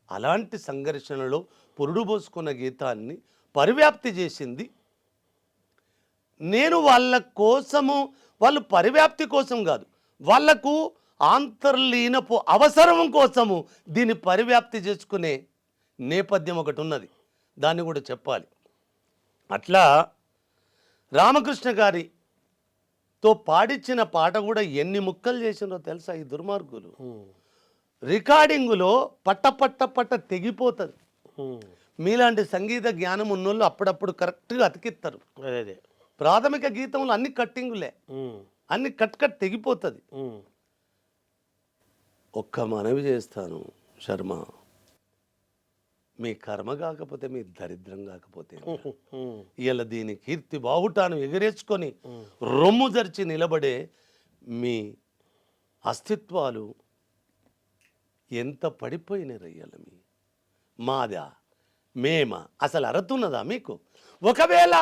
అలాంటి సంఘర్షణలో పురుడు పోసుకున్న గీతాన్ని పరివ్యాప్తి చేసింది నేను. వాళ్ళ కోసము, వాళ్ళు పరివ్యాప్తి కోసం కాదు, వాళ్లకు ఆంతర్లీనపు అవసరం కోసము దీన్ని పరివ్యాప్తి చేసుకునే నేపథ్యం ఒకటి ఉన్నది, దాన్ని కూడా చెప్పాలి. అట్లా రామకృష్ణ గారితో పాడించిన పాట కూడా ఎన్ని ముక్కలు చేసినో తెలుసా ఈ దుర్మార్గులు? రికార్డింగులో పట్ట తెగిపోతుంది. మీలాంటి సంగీత జ్ఞానం ఉన్నోళ్ళు అప్పుడప్పుడు కరెక్ట్గా అతికిస్తారు. అదే ప్రాథమిక గీతంలో అన్ని కట్టింగులే, అన్ని కట్ తెగిపోతుంది. ఒక్క మనవి చేస్తాను శర్మ, మీ కర్మ కాకపోతే మీ దరిద్రం కాకపోతే ఇలా దీని కీర్తి బావుటాను ఎగరేసుకొని రొమ్ము జర్చి నిలబడే మీ అస్తిత్వాలు ఎంత పడిపోయినారు అయ్యాల. మాదా మేమా అసలు అరుతున్నదా మీకు? ఒకవేళ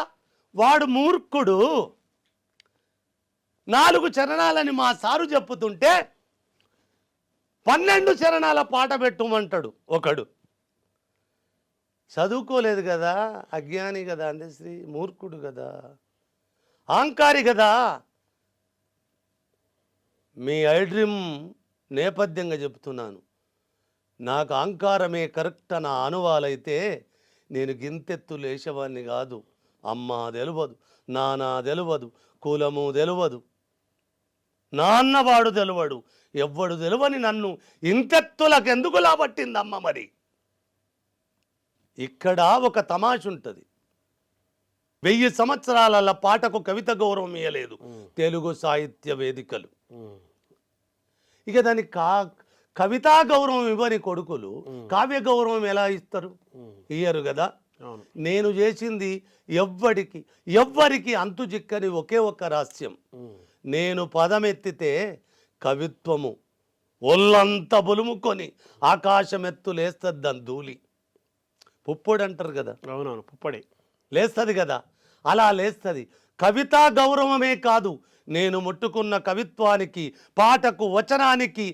వాడు మూర్ఖుడు 4 చరణాలని మా సారు చెప్పుతుంటే 12 చరణాల పాట పెట్టుమంటాడు ఒకడు. చదువుకోలేదు కదా, అజ్ఞాని కదా, అందశ్రీ మూర్ఖుడు కదా, అహంకారి కదా. మీ ఐడ్రీమ్ నేపథ్యంగా చెప్తున్నాను, నాకు అహంకారమే కరెక్ట్ నా అనువాలైతే నేను గింతెత్తు లేచేవాడిని కాదు. అమ్మ తెలియదు, నాన్న తెలియదు, కులము తెలియదు, నాన్నవాడు తెలియడు, ఎవ్వడు తెలియని నన్ను ఇంతెత్తులకు ఎందుకు లాబట్టిందమ్మ? మరి ఇక్కడ ఒక తమాష ఉంటుంది. 1000 సంవత్సరాల పాటకు కవిత గౌరవం ఇవ్వలేదు తెలుగు సాహిత్య వేదికలు. ఇక దానికి కవితా గౌరవం ఇవ్వని కొడుకులు కావ్య గౌరవం ఎలా ఇస్తారు? ఇయ్యరు కదా. నేను చేసింది ఎవ్వరికి అంతు చిక్కని ఒకే ఒక్క రహస్యం. నేను పదమెత్తితే కవిత్వము ఒళ్ళంతా బులుముకొని ఆకాశమెత్తు లేస్తుంది దాని ధూళి. పుప్పొడి అంటారు కదా, అవునవును, పుప్పొడి లేస్తుంది కదా, అలా లేస్తుంది. కవితా గౌరవమే కాదు, నేను ముట్టుకున్న కవిత్వానికి, పాటకు, వచనానికి,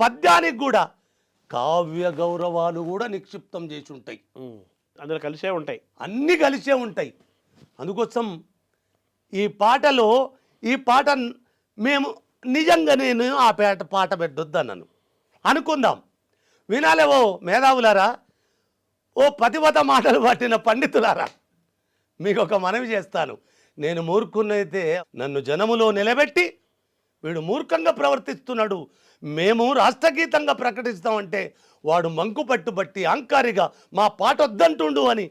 పద్యానికి కూడా కావ్య గౌరవాలు కూడా నిక్షిప్తం చేసి ఉంటాయి. అందులో కలిసే ఉంటాయి, అన్నీ కలిసే ఉంటాయి. అందుకోసం ఈ పాట మేము నిజంగా నేను ఆ పాట పెట్టొద్దన్నాను అనుకుందాం. వినాలేవో మేధావులారా, ఓ పతివత మాటలు పట్టిన పండితులారా, మీకు ఒక మనవి చేస్తాను. నేను మూర్ఖున్నైతే నన్ను జనములో నిలబెట్టి వీడు మూర్ఖంగా ప్రవర్తిస్తున్నాడు, మేము రాష్ట్రగీతంగా ప్రకటిస్తామంటే వాడు మంకు పట్టుబట్టి అహంకారిగా మా పాట వద్దంటుండు అని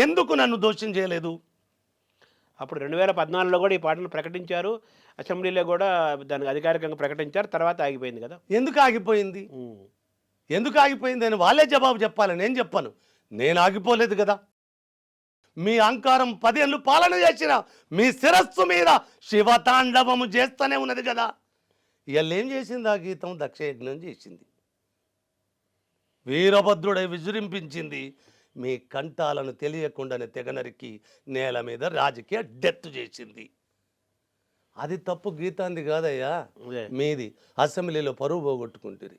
ఎందుకు నన్ను దోషం చేయలేదు? అప్పుడు 2014లో కూడా ఈ పాటను ప్రకటించారు, అసెంబ్లీలో కూడా దానికి అధికారికంగా ప్రకటించారు, తర్వాత ఆగిపోయింది కదా. ఎందుకు ఆగిపోయింది? ఎందుకు ఆగిపోయింది అని వాళ్ళే జవాబు చెప్పాలి, నేను చెప్పను. నేను ఆగిపోలేదు కదా. మీ అహంకారం 10 ఏళ్ళు పాలన చేసిన మీ శిరస్సు మీద శివతాండవము చేస్తూనే ఉన్నది కదా. ఇవాళ ఏం చేసింది ఆ గీతం? దక్షయజ్ఞం చేసింది, వీరభద్రుడై విజృంభించింది, మీ కంఠాలను తెలియకుండానే తెగనరికి నేల మీద రాజకీయ డెత్ చేసింది. అది తప్పు గీతాంది కాదయ్యా, అదే. మీది. అసెంబ్లీలో పరువు పోగొట్టుకుంటుంది.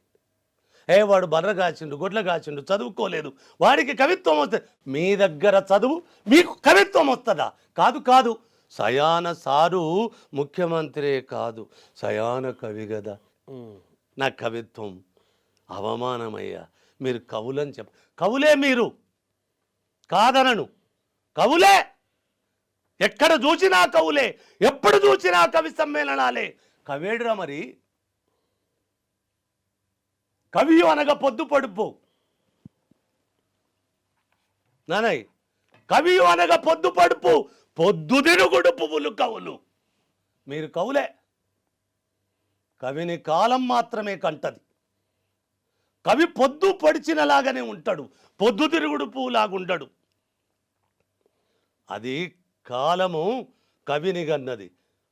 వాడు బర్ర కాచిండు, గొడ్ల కాచిండు, చదువుకోలేదు, వాడికి కవిత్వం వస్తుంది. మీ దగ్గర చదువు, మీకు కవిత్వం వస్తుందా? కాదు కాదు, సయాన సారు ముఖ్యమంత్రే కాదు, సయాన కవి కదా. నా కవిత్వం అవమానమయ్యా, మీరు కవులని కవులే మీరు, కాదనను, కవులే. ఎక్కడ చూసినా కవులే, ఎప్పుడు చూసినా కవి సమ్మేళనాలే. కవేడురా మరి, కవి అనగా పొద్దు పడుపు నానయ్, కవి అనగా పొద్దు పడుపు, పొద్దు తిరుగుడు పువ్వులు కవులు. మీరు కవులే. కవిని కాలం మాత్రమే కంటది. కవి పొద్దు పడిచినలాగానే ఉంటాడు, పొద్దు తిరుగుడు పువ్వులాగుండడు. అది కాలము కవిని గన్నది,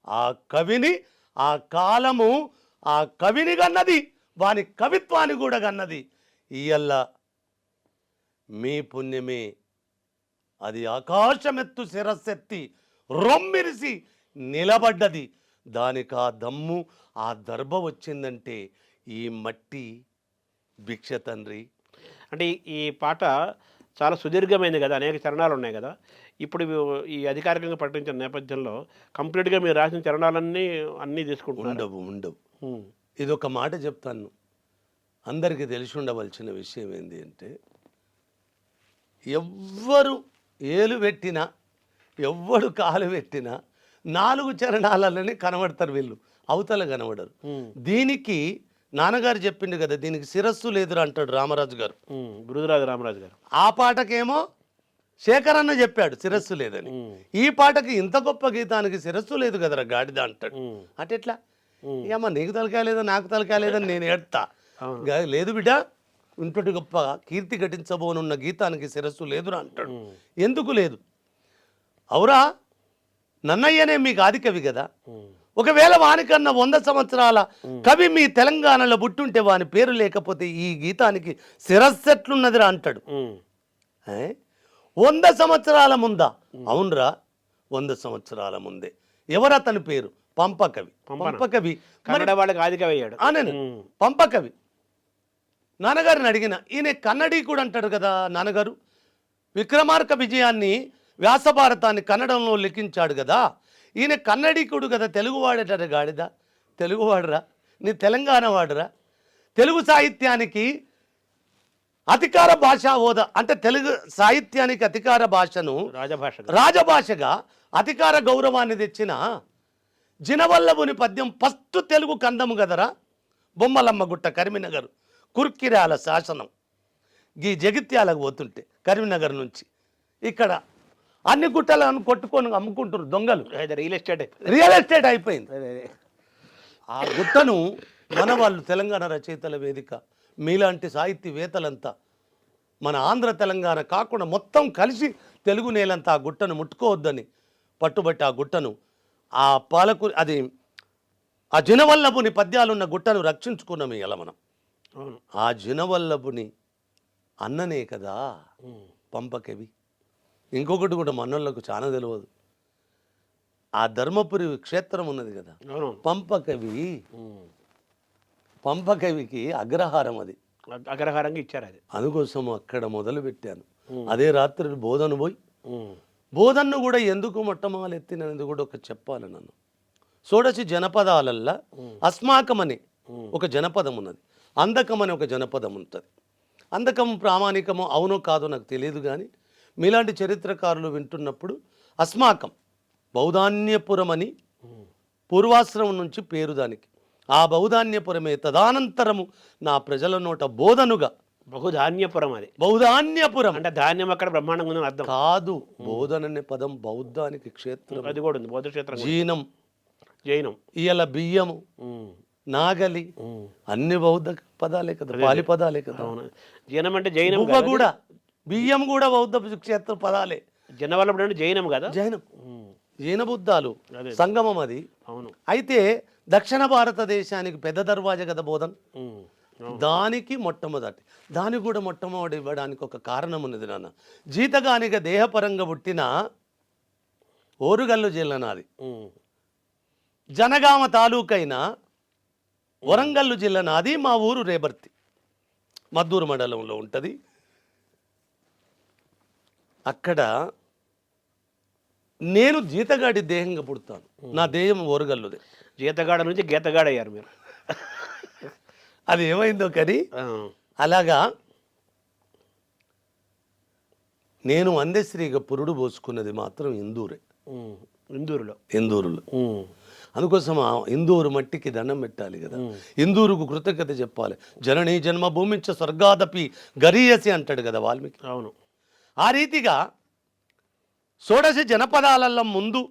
ఆ కవిని ఆ కాలము ఆ కవిని గన్నది, వాని కవిత్వాన్ని కూడా గన్నది. ఇయ్యల్ల మీ పుణ్యమే అది ఆకాశమెత్తు శిరస్సెత్తి రొమ్మిరిసి నిలబడ్డది. దానికి ఆ దమ్ము ఆ దర్భ వచ్చిందంటే ఈ మట్టి భిక్ష తండ్రి. అంటే ఈ పాట చాలా సుదీర్ఘమైంది కదా, అనేక చరణాలు ఉన్నాయి కదా. ఇప్పుడు ఈ అధికారికంగా ప్రకటించిన నేపథ్యంలో కంప్లీట్గా మీరు రాసిన చరణాలన్నీ అన్నీ తీసుకుంటున్నారు. ఉండవు. ఇది ఒక మాట చెప్తాను, అందరికీ తెలిసి ఉండవలసిన విషయం ఏంటి అంటే, ఎవ్వరు ఏలు పెట్టినా ఎవ్వడు కాలు పెట్టినా 4 చరణాలలోనే కనబడతారు వీళ్ళు, అవతల కనబడరు. దీనికి నాన్నగారు చెప్పిండు కదా, దీనికి శిరస్సు లేదురా అంటాడు రామరాజు గారు, గురురాజు రామరాజు గారు. ఆ పాటకేమో శేఖరన్న చెప్పాడు శిరస్సు లేదని. ఈ పాటకి ఇంత గొప్ప గీతానికి శిరస్సు లేదు కదరా గాడిద అంటాడు. అటెట్లా? ఏమో నీకు తలకాయ లేదా నాకు తలకాయ లేదని నేను ఏడ్తా. లేదు బిడ్డ, ఇంతటి గొప్ప కీర్తి ఘటించబోనున్న గీతానికి శిరస్సు లేదురా అంటాడు. ఎందుకు లేదు? అవురా, నన్నయ్యనే మీకు ఆది కవి కదా. ఒకవేళ వానికన్నా 100 సంవత్సరాల కవి మీ తెలంగాణలో పుట్టుంటే వాని పేరు లేకపోతే ఈ గీతానికి శిరస్సెట్లున్నదిరా అంటాడు. 100 సంవత్సరాల ముందా? అవునరా, 100 సంవత్సరాల ముందే. ఎవరతని పేరు? పంపకవి. పంపకవి కన్నడ వాళ్ళకి ఆది కవి అయ్యాడు. నేను పంపకవి. నాన్నగారిని అడిగిన, ఈయన కన్నడీకుడు అంటాడు కదా నాన్నగారు. విక్రమార్క విజయాన్ని, వ్యాసభారతాన్ని కన్నడంలో లిఖించాడు కదా, ఈయన కన్నడీకుడు కదా, తెలుగువాడట గాడిద. తెలుగువాడురా, నీ తెలంగాణ వాడురా. తెలుగు సాహిత్యానికి అధికార భాషా హోదా అంటే తెలుగు సాహిత్యానికి అధికార భాషను రాజభాషగా అధికార గౌరవాన్ని తెచ్చిన జినవల్లభుని పద్యం ఫస్ట్ తెలుగు కందము కదరా. బొమ్మలమ్మ గుట్ట కరీంనగర్ కుర్కిరాల శాసనం. ఈ జగిత్యాలకు పోతుంటే కరీంనగర్ నుంచి ఇక్కడ అన్ని గుట్టలను కొట్టుకొని అమ్ముకుంటున్నారు దొంగలు. రియల్ ఎస్టేట్ అయిపోయింది. ఆ గుట్టను మన వాళ్ళు తెలంగాణ రచయితల వేదిక మీలాంటి సాహితీవేత్తలంతా మన ఆంధ్ర తెలంగాణ కాకుండా మొత్తం కలిసి తెలుగు నేలంతా ఆ గుట్టను ముట్టుకోవద్దని పట్టుబట్టి ఆ గుట్టను ఆ పాలకు అది ఆ జినవల్లభుని పద్యాలున్న గుట్టను రక్షించుకున్నాం ఇలా మనం. ఆ జినవల్లభుని అన్ననే కదా పంపకవి. ఇంకొకటి కూడా మనోళ్ళకు చాలా తెలియదు, ఆ ధర్మపురి క్షేత్రం ఉన్నది కదా పంపకవి. పంపకవికి అగ్రహారం, అది అగ్రహారంగా ఇచ్చారు. అది అందుకోసం అక్కడ మొదలు పెట్టాను. అదే రాత్రి బోధను పోయి బోధన్ను కూడా ఎందుకు మొట్టమొదలు ఎత్తినది కూడా ఒక చెప్పాలి. నన్ను షోడశి జనపదాలల్లా అస్మాకం అనే ఒక జనపదం ఉన్నది, అందకం అనే ఒక జనపదం ఉంటుంది. అందకం ప్రామాణికమో అవునో కాదో నాకు తెలియదు, కానీ మీలాంటి చరిత్రకారులు వింటున్నప్పుడు అస్మాకం బౌధాన్యపురం అని పూర్వాశ్రమం నుంచి పేరు దానికి. ఆ బౌధాన్యపురమే తదానంతరము నా ప్రజల నోట బోధనుగా. బహుధాన్యపురం, అది బౌధాన్యపురం అంటే ధాన్యం అక్కడ బ్రహ్మాండంగా ఉందని అర్థం కాదు. బోధన అనే పదం బౌద్ధానికి క్షేత్రం, అది కూడా ఉంది. బౌద్ధ క్షేత్రం, జీనం, జైనం, ఇయల బియ్యము, నాగలి అన్ని బౌద్ధ పదాలే కదా, పాలి పదాలే కదా. జైనం అంటే జైనం కూడా, బియ్యం కూడా బౌద్ధ క్షేత్ర పదాలే. జనవల్లభుడు అంటే జైనం కదా, జైనం జైన బుద్ధాలు సంగమం అది. అవును. అయితే దక్షిణ భారతదేశానికి పెద్ద దర్వాజా కదా బోధన్. దానికి మొట్టమొదటి దానికి కూడా మొట్టమొదటి ఇవ్వడానికి ఒక కారణం ఉన్నది నాన్న. జీతగానిగా దేహపరంగా పుట్టిన ఓరుగల్లు జిల్లా నాది. జనగామ తాలూకైన వరంగల్లు జిల్లా నాది. మా ఊరు రేబర్తి, మద్దూరు మండలంలో ఉంటుంది. అక్కడ నేను జీతగాడి దేహంగా పుడతాను. నా దేహం ఓరుగల్లుదే. జీతగాడ నుంచి గీతగాడ అయ్యారు మీరు. అది ఏమైందో కానీ అలాగా నేను అందశ్రీగా పురుడు పోసుకున్నది మాత్రం ఇందూరే. ఇందూరులో. అందుకోసం ఆ ఇందూరు మట్టికి దండం పెట్టాలి కదా, ఇందూరుకు కృతజ్ఞత చెప్పాలి. జననీ జన్మభూమించ స్వర్గాదపి గరీయసి అంటాడు కదా వాల్మీకి. అవును. ఆ రీతిగా షోడశ జనపదాలలో ముందు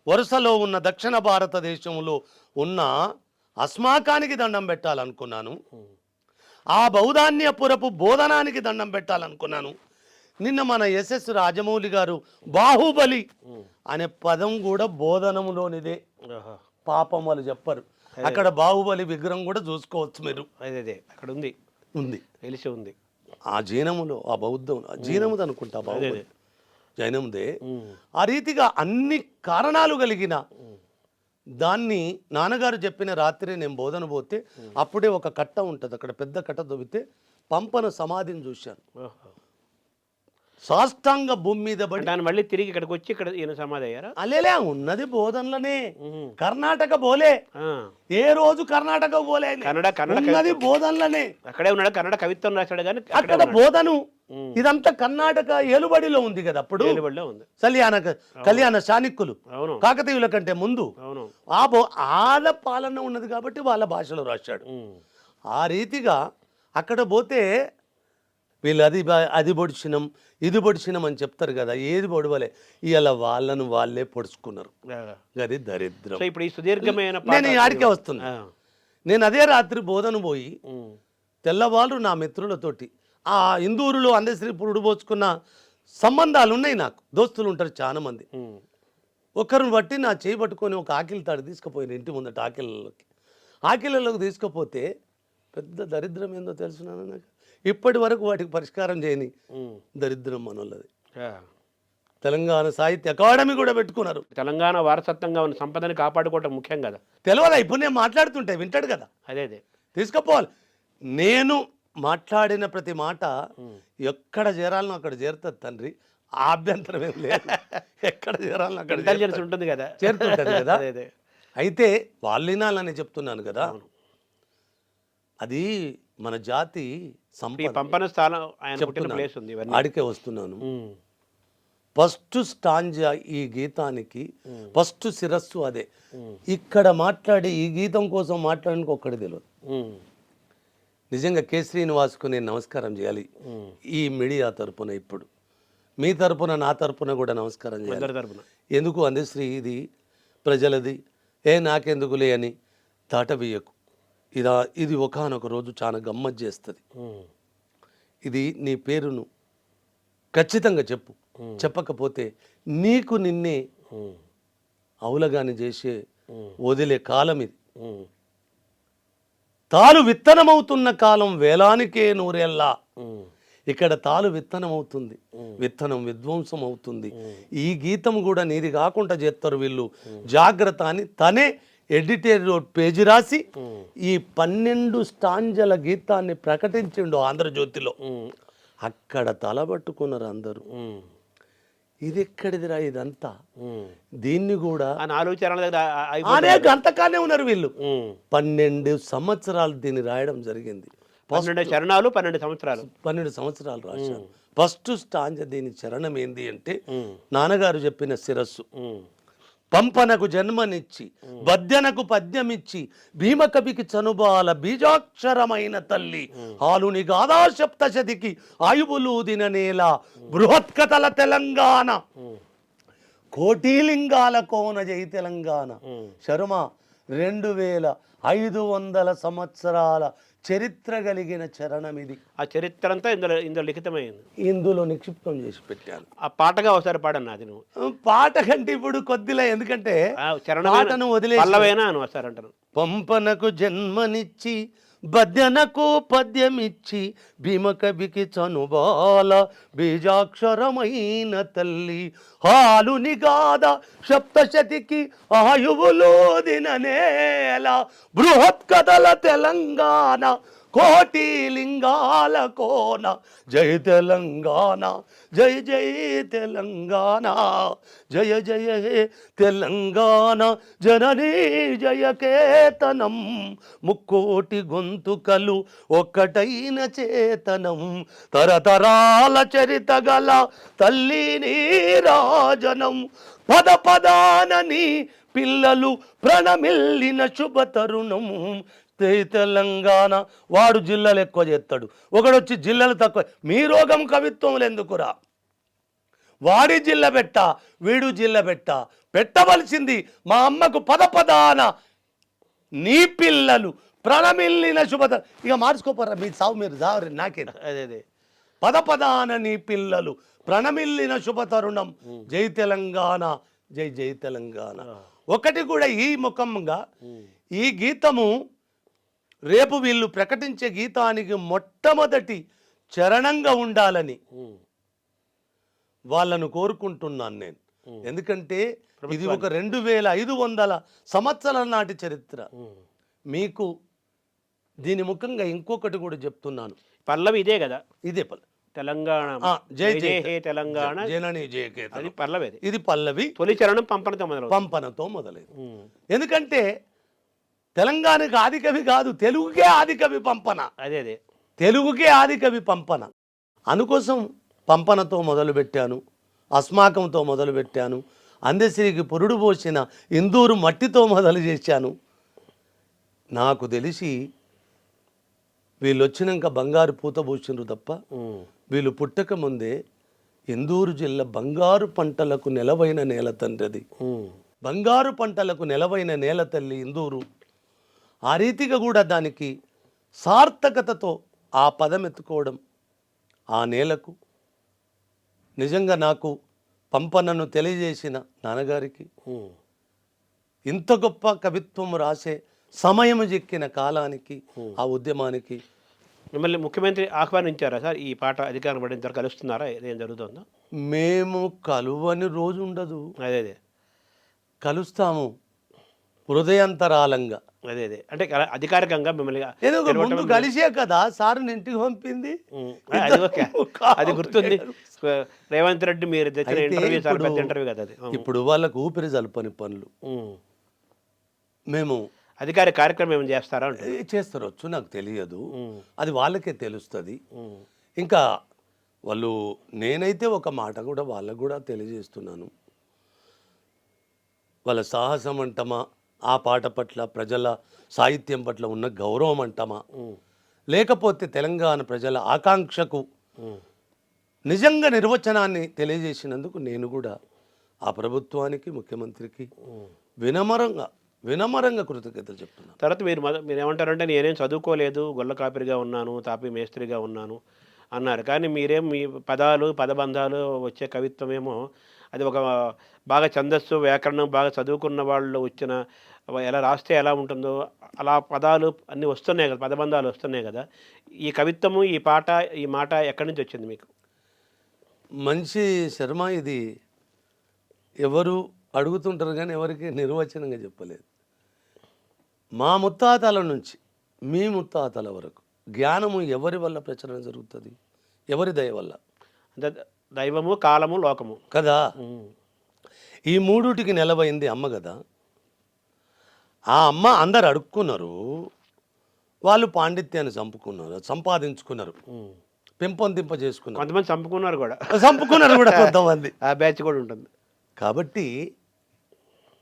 వరుసలో ఉన్న దక్షిణ భారతదేశంలో ఉన్న అస్మాకానికి దండం పెట్టాలనుకున్నాను. ఆ బౌధాన్యపురపు బోధనానికి దండం పెట్టాలనుకున్నాను. నిన్న మన ఎస్ఎస్ రాజమౌళి గారు బాహుబలి అనే పదం కూడా బోధనములోనిదే. పాపం వాళ్ళు చెప్పరు. అక్కడ బాహుబలి విగ్రహం కూడా చూసుకోవచ్చు మీరు. అదే అక్కడ ఉంది తెలిసి ఉంది. ఆ జీనములో ఆ బౌద్ధం జీనముది అనుకుంటా, బాహుబలి జైనముదే. ఆ రీతిగా అన్ని కారణాలు కలిగిన దాన్ని నాన్నగారు చెప్పిన రాత్రి నేను బోధన పోతే అప్పుడే ఒక కట్ట ఉంటుంది, అక్కడ పెద్ద కట్ట దొబ్బితే పంపన సమాధిని చూశాను. సాష్టాంగ భూమి మీద పడి దాన్ని మళ్ళీ తిరిగి ఇక్కడికి వచ్చి ఇక్కడ ఈయన సమాధి అయ్యారా? అలేలే ఉన్నది బోధనలోనే. కర్ణాటక బోలే, ఏ రోజు కర్ణాటక బోలే, ఉన్నది బోధనలోనే. అక్కడే ఉన్నాడు. కన్నడ కవిత్వం రాశాడు కానీ అక్కడ బోధను. ఇదంతా కర్ణాటక ఏలుబడిలో ఉంది కదా అప్పుడు. కళ్యాణ చాణిక్యులు కాకతీయుల కంటే ముందు వాళ్ళ పాలన ఉన్నది కాబట్టి వాళ్ళ భాషలో రాశాడు. ఆ రీతిగా అక్కడ పోతే వీళ్ళు అది పొడిచినాం ఇది పొడిచినాం అని చెప్తారు కదా, ఏది పొడవలే. ఇవాళ వాళ్ళను వాళ్ళే పొడుచుకున్నారు. అది దరిద్రం. ఇప్పుడు ఈ సుదీర్ఘమైన నేను ఆడికే వస్తున్నా. నేను అదే రాత్రి బోధన పోయి తెల్లవాళ్ళు నా మిత్రులతోటి ఆ ఇందూరులో అందశ్రీ పురుడు పోసుకున్న సంబంధాలు ఉన్నాయి నాకు. దోస్తులు ఉంటారు చాలా మంది. ఒకరిని బట్టి నా చేయి పట్టుకొని ఒక ఆకిలి తాడు తీసుకుపోయిన ఇంటి ముందట ఆకిళ్ళలోకి తీసుకుపోతే పెద్ద దరిద్రం ఏందో తెలుసున్నాను నాకు. ఇప్పటి వరకు వాటికి పరిష్కారం చేయని దరిద్రం మనోళ్ళది. తెలంగాణ సాహిత్య అకాడమీ కూడా పెట్టుకున్నారు. తెలంగాణ వారసత్వంగా ఉన్న సంపదని కాపాడుకోవటం ముఖ్యం కదా. తెలియదా? ఇప్పుడు నేను మాట్లాడుతుంటే వింటాడు కదా. అదే తీసుకుపోవాలి. నేను మాట్లాడిన ప్రతి మాట ఎక్కడ చేరాలనో అక్కడ చేరుతుంది తండ్రి. ఆభ్యంతరం ఏం లేదు. ఎక్కడ చేరాలనో అక్కడ ఇంటెలిజెన్స్ ఉంటుంది కదా, చేరుతుంటుంది కదా. అయితే వాళ్ళు వినాలని చెప్తున్నాను కదా. అది మన జాతి పంపన స్థానం ఆయన పుట్టిన ప్లేస్ ఉంది. ఆడికే వస్తున్నాను. ఫస్ట్ స్టాంజా ఈ గీతానికి ఫస్ట్ శిరస్సు అదే. ఇక్కడ మాట్లాడి ఈ గీతం కోసం మాట్లాడడానికి ఒక్కడి తెలియదు. నిజంగా కె. శ్రీనివాస్కు నేను నమస్కారం చేయాలి ఈ మీడియా తరపున. ఇప్పుడు మీ తరపున నా తరపున కూడా నమస్కారం చేయాలి. ఎందుకు అందశ్రీ ఇది ప్రజలది, నాకెందుకులే అని తాటబియ్యకు. ఇది ఒకానొక రోజు చాలా గమ్మత్ చేస్తుంది. ఇది నీ పేరును ఖచ్చితంగా చెప్పు. చెప్పకపోతే నీకు నిన్నే అవులగాని చేసే వదిలే కాలం ఇది. తాలు విత్తనమవుతున్న కాలం వేలానికే నూరేళ్ళ. ఇక్కడ తాలు విత్తనమవుతుంది, విత్తనం విధ్వంసం అవుతుంది. ఈ గీతం కూడా నీది కాకుండా చేస్తారు వీళ్ళు, జాగ్రత్త అని తనే ఎడిటోరియల్ పేజీ రాసి ఈ 12 స్టాంజల గీతాన్ని ప్రకటించిండు ఆంధ్రజ్యోతిలో. అక్కడ తలబట్టుకున్నారు అందరూ. ఇది ఎక్కడిదిరా ఇదంతా? దీన్ని కూడా అనేక అంతకానే ఉన్నారు వీళ్ళు. 12 సంవత్సరాలు దీన్ని రాయడం జరిగింది. 12 చరణాలు 12 సంవత్సరాలు 12 సంవత్సరాలు రాశారు. ఫస్ట్ స్టాంజ దీని చరణం ఏంది అంటే నాన్నగారు చెప్పిన శిరస్సు. పంపనకు జన్మనిచ్చి బద్యనకు పద్యమిచ్చి భీమకవికి చనుబాల బీజాక్షరమైన తల్లి హాలుని గాథా సప్తశతికి ఆయువులూదిన నేల బృహత్కథల తెలంగాణ కోటిలింగాల కోన జై తెలంగాణ. శర్మ 2500 సంవత్సరాల చరిత్ర కలిగిన చరణం ఇది. ఆ చరిత్ర అంతా ఇందులో లిఖితమైంది. ఇందులో నిక్షిప్తం చేసి పెట్టాను. ఆ పాటగా ఒకసారి పాడన్నా అది నువ్వు. పాట కంటే ఇప్పుడు కొద్దిలే, ఎందుకంటే చరణం పాటను వదిలేసి పల్లవైనా అని ఒకసారి అంటారు. పంపనకు జన్మనిచ్చి బద్యనకు పద్యమిచ్చి భీమకవికి చనుబాల బీజాక్షరమైన తల్లి హాలుని గాద సప్తశతికి ఆయువులోదిన నేల బృహత్ కథల తెలంగాణ కోటి లింగాల కోన జై తెలంగాణ జై జై తెలంగాణ జయ జయ హే తెలంగాణ జననీ జయకేతనం ముక్కోటి గొంతుకలు ఒక్కటైన చేతనం తరతరాల చరిత గల తల్లి నీరాజనం పద పదానని పిల్లలు ప్రణమిల్లిన శుభ తరుణం తెలంగాణ. వాడు జిల్లాలు ఎక్కువ చేస్తాడు, ఒకడొచ్చి జిల్లాలు తక్కువ. మీ రోగం కవిత్వములు ఎందుకురా? వాడి జిల్లా పెట్ట, వీడు జిల్లా పెట్టవలసింది మా అమ్మకు పద పదాన నీ పిల్లలు ప్రణమిల్లిన శుభత. ఇక మార్చుకోపోరా, మీ సావు మీరు జావరి నాకే. అదే పద పదాన నీ పిల్లలు ప్రణమిల్లిన శుభ తరుణం జై తెలంగాణ జై జై తెలంగాణ. ఒకటి కూడా ఈ ముఖంగా ఈ గీతము రేపు వీళ్ళు ప్రకటించే గీతానికి మొట్టమొదటి చరణంగా ఉండాలని వాళ్ళను కోరుకుంటున్నాను నేను. ఎందుకంటే ఇది ఒక 2500 సంవత్సరాల నాటి చరిత్ర. మీకు దీని ముఖంగా ఇంకొకటి కూడా చెప్తున్నాను. పల్లవి ఇదే కదా, ఇదే పల్లవి. తెలంగాణ జై జై హే తెలంగాణ జనని జయకేతనం. అది పల్లవి. ఇది పల్లవి. తొలి చరణం పంపనతో మొదలైంది. ఎందుకంటే తెలంగాణకి ఆదికవి కాదు, తెలుగుకే ఆదికవి పంపన. అదే తెలుగుకే ఆదికవి పంపన. అందుకోసం పంపనతో మొదలుపెట్టాను, అస్మాకంతో మొదలుపెట్టాను, అందశ్రీకి పురుడు పోసిన ఇందూరు మట్టితో మొదలు చేశాను. నాకు తెలిసి వీళ్ళు వచ్చినాక బంగారు పూత పూసిండ్రు తప్ప వీళ్ళు పుట్టక ముందే ఇందూరు జిల్లా బంగారు పంటలకు నెలవైన నేల తండ్రిది. బంగారు పంటలకు నెలవైన నేల తల్లి ఇందూరు. ఆ రీతిగా కూడా దానికి సార్థకతతో ఆ పదం ఎత్తుకోవడం ఆ నేలకు నిజంగా నాకు పంపనను తెలియజేసిన నాన్నగారికి, ఇంత గొప్ప కవిత్వం రాసే సమయం చెక్కిన కాలానికి, ఆ ఉద్యమానికి. మిమ్మల్ని ముఖ్యమంత్రి ఆహ్వానించారా సార్? ఈ పాట అధికారం పడిన తర్వాత కలుస్తున్నారా? ఏం జరుగుతుందో? మేము కలువని రోజు ఉండదు. అదే కలుస్తాము హృదయంతరాలంగా. అదే అంటే అధికారికంగా మిమ్మల్ని ఏదో ముందు కలిసే కదా సార్ ఇంటికి పంపింది. అది గుర్తుంది. రేవంత్ రెడ్డి మీరు తెచ్చిన ఇంటర్వ్యూ చాలా పెద్ద ఇంటర్వ్యూ కదా అది. ఇప్పుడు వాళ్ళకు ఊపిరి జలపని పనులు మేము అధికార కార్యక్రమం ఏమైనా చేస్తారా? చేస్తారొచ్చు, నాకు తెలియదు, అది వాళ్ళకే తెలుస్తుంది. ఇంకా వాళ్ళు, నేనైతే ఒక మాట కూడా వాళ్ళకు కూడా తెలియజేస్తున్నాను. వాళ్ళ సాహసం అంటమా, ఆ పాట పట్ల ప్రజల సాహిత్యం పట్ల ఉన్న గౌరవం అంటమా, లేకపోతే తెలంగాణ ప్రజల ఆకాంక్షకు నిజంగా నిర్వచనాన్ని తెలియజేసినందుకు నేను కూడా ఆ ప్రభుత్వానికి, ముఖ్యమంత్రికి వినమ్రంగా కృతజ్ఞతలు చెప్తున్నాను. తర్వాత మీరు ఏమంటారంటే నేనేం చదువుకోలేదు, గొల్ల కాపిరిగా ఉన్నాను, తాపి మేస్త్రిగా ఉన్నాను అన్నారు. కానీ మీరేం మీ పదబంధాలు వచ్చే కవిత్వం ఏమో అది ఒక బాగా ఛందస్సు వ్యాకరణం బాగా చదువుకున్న వాళ్ళు వచ్చిన ఎలా రాస్తే ఎలా ఉంటుందో అలా పదాలు అన్నీ వస్తున్నాయి కదా, పదబంధాలు వస్తున్నాయి కదా. ఈ కవిత్వము, ఈ పాట, ఈ మాట ఎక్కడి నుంచి వచ్చింది మీకు? మంచి శర్మ, ఇది ఎవరు అడుగుతుంటారు కానీ ఎవరికి నిర్వచనంగా చెప్పలేదు. మా ముత్తాతల నుంచి మీ ముత్తాతల వరకు జ్ఞానము ఎవరి వల్ల ప్రచురణ జరుగుతుంది? ఎవరి దయ వల్ల. అంటే దైవము, కాలము, లోకము కదా. ఈ మూడుటికి నిలబడింది అమ్మ కదా. ఆ అమ్మ అందరు అడుక్కున్నారు, వాళ్ళు పాండిత్యాన్ని సంపాదించుకున్నారు, పెంపొందింప చేసుకున్నారు. కొంతమంది చంపుకున్నారు కూడా కొంతమంది. ఆ బ్యాచ్ కూడా ఉంటుంది. కాబట్టి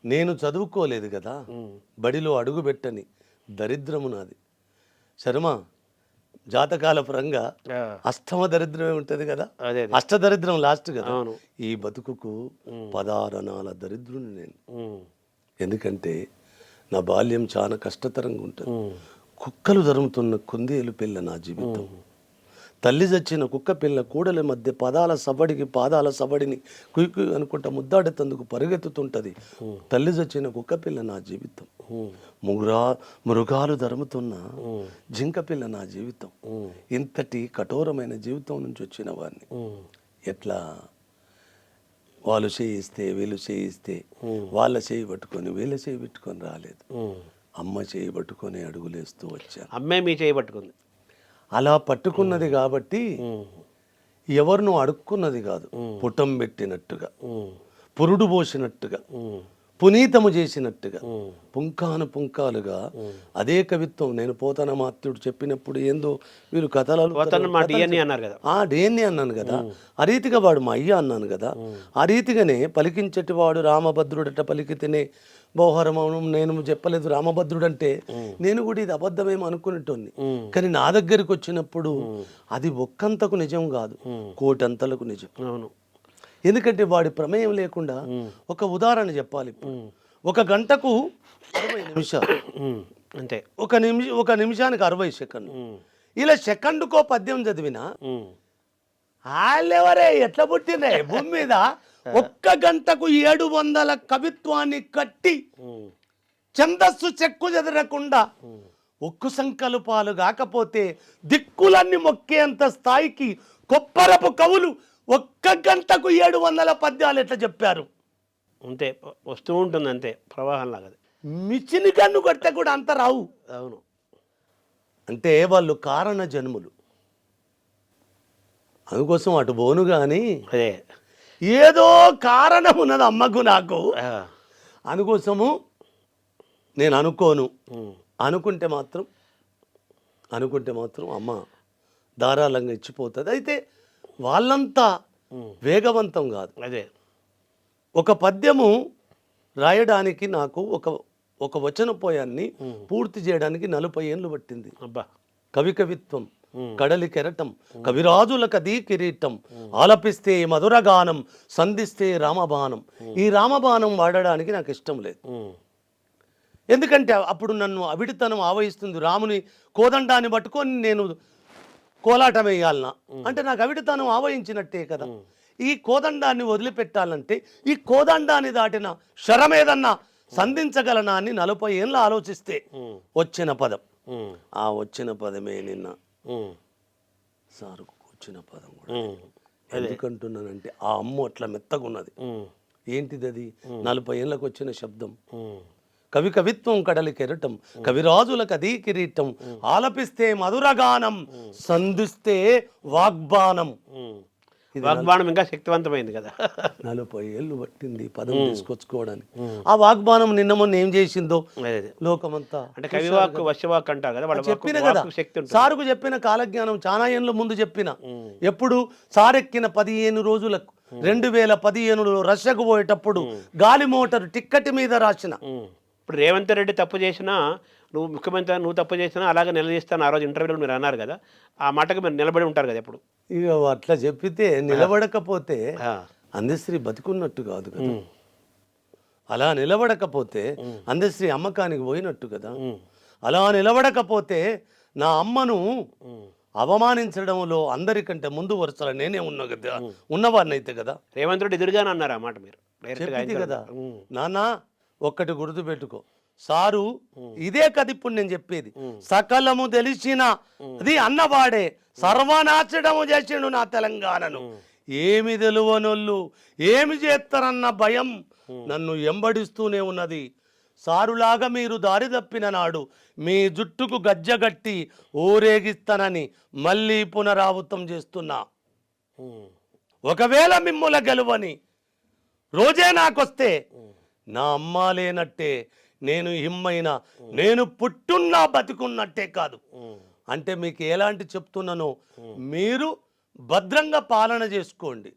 నేను చదువుకోలేదు కదా, బడిలో అడుగు పెట్టని దరిద్రము నాది. శర్మ, జాతకాల పరంగా అష్టమ దరిద్రమే ఉంటుంది కదా, అష్టదరిద్రం లాస్ట్ కదా. ఈ బతుకుకు 16 అనాల దరిద్రుని నేను. ఎందుకంటే నా బాల్యం చాలా కష్టతరంగా ఉంటుంది. కుక్కలు ధరుముతున్న కుందేలు పిల్ల నా జీవితం. తల్లి చచ్చిన కుక్క పిల్ల కూడల మధ్య పదాల సబడికి పాదాల సబడిని కుయ్యి అనుకుంటా ముద్దాడేందుకు పరిగెత్తుతుంటది. తల్లి చచ్చిన కుక్క పిల్ల నా జీవితం. మృగాలు ధరుముతున్న జింక పిల్ల నా జీవితం. ఇంతటి కఠోరమైన జీవితం నుంచి వచ్చిన వాడిని ఎట్లా వాళ్ళు చేయిస్తే వీళ్ళు చేయిస్తే వాళ్ళ చేయి పట్టుకొని వీళ్ళ చేయి పెట్టుకొని రాలేదు. అమ్మ చేయి పట్టుకొని అడుగులేస్తూ వచ్చాను. అమ్మే మీ చేయి పట్టుకుంది. అలా పట్టుకున్నది కాబట్టి ఎవరిను అడుక్కున్నది కాదు. పుటం పెట్టినట్టుగా, పురుడు పోసినట్టుగా, పునీతము చేసినట్టుగా, పుంకాను పుంకాలుగా అదే కవిత్వం. నేను పోతన మాత్యుడు చెప్పినప్పుడు ఏందో వీళ్ళు కథలు అన్నారు కదా, డేన్ని అన్నాను కదా, ఆ రీతిగా వాడు మా అయ్య అన్నాను కదా, ఆ రీతిగానే పలికించేటి వాడు రామభద్రుడట పలికితేనే బౌహరమౌనం. నేను చెప్పలేదు రామభద్రుడు అంటే, నేను కూడా ఇది అబద్ధమేమో అనుకునేటోని. కానీ నా దగ్గరికి వచ్చినప్పుడు అది ఒక్కంతకు నిజం కాదు, కోటంతలకు నిజం. అవును. ఎందుకంటే వాడి ప్రమేయం లేకుండా ఒక ఉదాహరణ చెప్పాలి. ఒక గంటకు 60 నిమిషాలు అంతే. ఒక నిమిషానికి 60 సెకండ్లు. ఇలా సెకండుకో పద్యం చదివినా వాళ్ళెవరే ఎట్లా పుట్టిందే భూమి మీద. ఒక్క గంటకు 700 కవిత్వాన్ని కట్టి ఛందస్సు చెక్కు చెదరకుండా ఒక్కు సంకల్పాలు కాకపోతే దిక్కులన్నీ మొక్కేంత స్థాయికి కొప్పరపు కవులు ఒక్క గంటకు 700 పద్యాలు ఎట్లా చెప్పారు. అంతే వస్తూ ఉంటుంది, అంతే ప్రవాహం లాగా. మిచిని కన్ను కొడితే కూడా అంత రావు. అవును. అంటే వాళ్ళు కారణ జన్ములు. అందుకోసం అటు బోను కానీ అదే ఏదో కారణం ఉన్నది అమ్మకు నాకు. అందుకోసము నేను అనుకోను. అనుకుంటే మాత్రం అమ్మ ధారాళంగా ఇచ్చిపోతుంది. అయితే వాళ్ళంతా వేగవంతం కాదు. అదే ఒక పద్యము రాయడానికి నాకు ఒక వచనపోయాన్ని పూర్తి చేయడానికి 40 ఏళ్ళు పట్టింది. అబ్బా. కవిత్వం కడలి కెరటం, కవిరాజుల కదీ కిరీటం, ఆలపిస్తే మధురగానం, సంధిస్తే రామబాణం. ఈ రామబాణం వాడడానికి నాకు ఇష్టం లేదు. ఎందుకంటే అప్పుడు నన్ను అవిడితనం ఆవహిస్తుంది. రాముని కోదండాన్ని పట్టుకొని నేను కోలాటం వేయాలన్నా అంటే నాకు అవిడితనం ఆవహించినట్టే కదా. ఈ కోదండాన్ని వదిలిపెట్టాలంటే ఈ కోదండాన్ని దాటిన శరమేదన్నా సంధించగలనా అని 40 ఏళ్ళు ఆలోచిస్తే వచ్చిన పదం. ఆ వచ్చిన పదమే నిన్న సారుకు వచ్చిన పదం కూడా. ఎందుకంటున్నానంటే ఆ అమ్మ అట్లా మెత్తగున్నది. ఏంటిది అది? 40 ఏళ్ళకు వచ్చిన శబ్దం. కవిత్వం కడలి కెరటం, కవిరాజులకు అదీ కిరీటం, ఆలపిస్తే మధురగానం, సంధిస్తే వాగ్బాణం. వాగ్బాణం ఇంకా శక్తివంతమైంది కదా. 40 ఏళ్ళు పట్టింది పదం తీసుకొచ్చుకోవడానికి. ఆ వాగ్బాణం నిన్న మొన్న ఏం చేసిందో లోకమంతా. అంటే కవివాక్ వశవాక్ అంటారు కదా, చెప్పిన కదా సారుకు చెప్పిన కాలజ్ఞానం చాలా ఏళ్ళ ముందు చెప్పిన. ఎప్పుడు సారెక్కిన 15 రోజులకు 2015లో రష్యాకు పోయేటప్పుడు గాలి మోటారు టిక్కెట్ మీద రాసిన. ఇప్పుడు రేవంత్ రెడ్డి తప్పు చేసినా, నువ్వు ముఖ్యమంత్రి నువ్వు తప్పు చేసినా అలాగే నిలదీస్తాను ఆ రోజు ఇంటర్వ్యూలో మీరు అన్నారు కదా, ఆ మాటకు మీరు నిలబడి ఉంటారు కదా ఎప్పుడు. ఇక అట్లా చెప్పితే నిలబడకపోతే అందశ్రీ బతుకున్నట్టు కాదు కదా. అలా నిలబడకపోతే అందశ్రీ అమ్మకానికి పోయినట్టు కదా. అలా నిలబడకపోతే నా అమ్మను అవమానించడంలో అందరికంటే ముందు వరుసలో నేనే ఉన్నవాడిని అయితే కదా. రేవంత్ రెడ్డి ఎదురుగానే అన్నారు ఆ మాట మీరు చెప్పింది కదా. నాన్న ఒక్కటి గుర్తుపెట్టుకో, సారు ఇదే కదా ఇప్పుడు నేను చెప్పేది. సకలము తెలిసిన అది అన్నవాడే సర్వనాశనము చేసిండు నా తెలంగాణను. ఏమి తెలువనోళ్ళు ఏమి చేస్తారన్న భయం నన్ను ఎంబడిస్తూనే ఉన్నది. సారులాగా మీరు దారి తప్పిన నాడు మీ జుట్టుకు గజ్జగట్టి ఊరేగిస్తానని మళ్ళీ పునరావృతం చేస్తున్నా. ఒకవేళ మిమ్ముల గెలువని రోజే నాకొస్తే నా అమ్మ లేనట్టే, నేను హిమ్మైన నేను పుట్టున్నా బతికున్నట్టే కాదు. అంటే మీకు ఎలాంటి చెప్తున్నానో, మీరు భద్రంగా పాలన చేసుకోండి,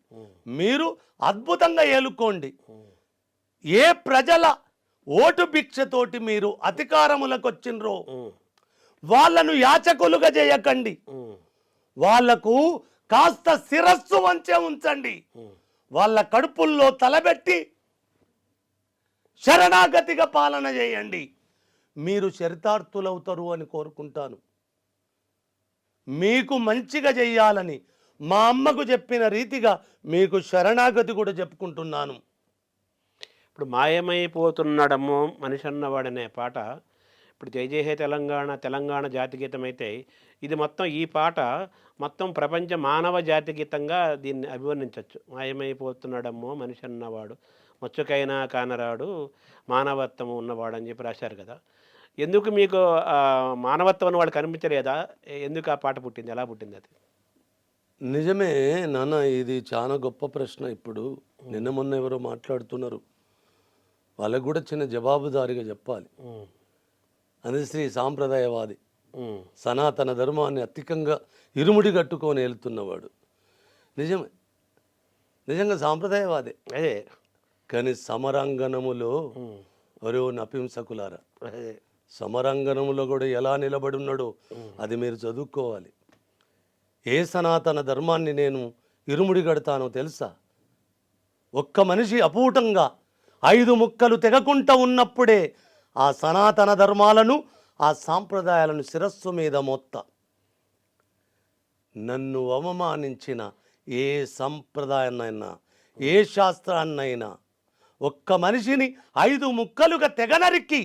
మీరు అద్భుతంగా ఏలుకోండి. ఏ ప్రజల ఓటు భిక్షతోటి మీరు అధికారములకు వచ్చిండ్రో వాళ్ళను యాచకులుగా చేయకండి. వాళ్లకు కాస్త శిరస్సు వంచే ఉంచండి. వాళ్ళ కడుపుల్లో తలబెట్టి శరణాగతిగా పాలన చేయండి. మీరు చరితార్థులవుతారు అని కోరుకుంటాను. మీకు మంచిగా చెయ్యాలని మా అమ్మకు చెప్పిన రీతిగా మీకు శరణాగతి కూడా చెప్పుకుంటున్నాను. ఇప్పుడు మాయమైపోతున్నాడమ్మో మనిషి అన్నవాడనే పాట ఇప్పుడు జై జై హే తెలంగాణ తెలంగాణ జాతి గీతం అయితే ఇది మొత్తం ఈ పాట మొత్తం ప్రపంచ మానవ జాతి గీతంగా దీన్ని అభివర్ణించవచ్చు. మాయమైపోతున్నాడమ్మో మనిషి అన్నవాడు మచ్చుకైనా కానరాడు మానవత్వం ఉన్నవాడు అని చెప్పి రాశారు కదా. ఎందుకు మీకు మానవత్వం అని వాడు కనిపించలేదా? ఎందుకు ఆ పాట పుట్టింది? ఎలా పుట్టింది అది? నిజమే నాన్న, ఇది చాలా గొప్ప ప్రశ్న. ఇప్పుడు నిన్న మొన్న ఎవరో మాట్లాడుతున్నారు, వాళ్ళకు కూడా చిన్న జవాబుదారిగా చెప్పాలి. అందశ్రీ సాంప్రదాయవాది, సనాతన ధర్మాన్ని అధికంగా ఇరుముడి కట్టుకొని వెళ్తున్నవాడు. నిజమే, నిజంగా సాంప్రదాయవాదే. అదే కానీ సమరాంగణములో ఒరో నపింసకులారా, సమరాంగణములో కూడా ఎలా నిలబడి ఉన్నాడో అది మీరు చదువుకోవాలి. ఏ సనాతన ధర్మాన్ని నేను ఇరుముడి కడతానో తెలుసా? ఒక్క మనిషి అపూటంగా 5 ముక్కలు తెగకుంట ఉన్నప్పుడే ఆ సనాతన ధర్మాలను ఆ సాంప్రదాయాలను శిరస్సు మీద మోత్త. నన్ను అవమానించిన ఏ సంప్రదాయాన్నైనా ఏ శాస్త్రాన్నైనా ఒక్క మనిషిని 5 ముక్కలుగా తెగనరికి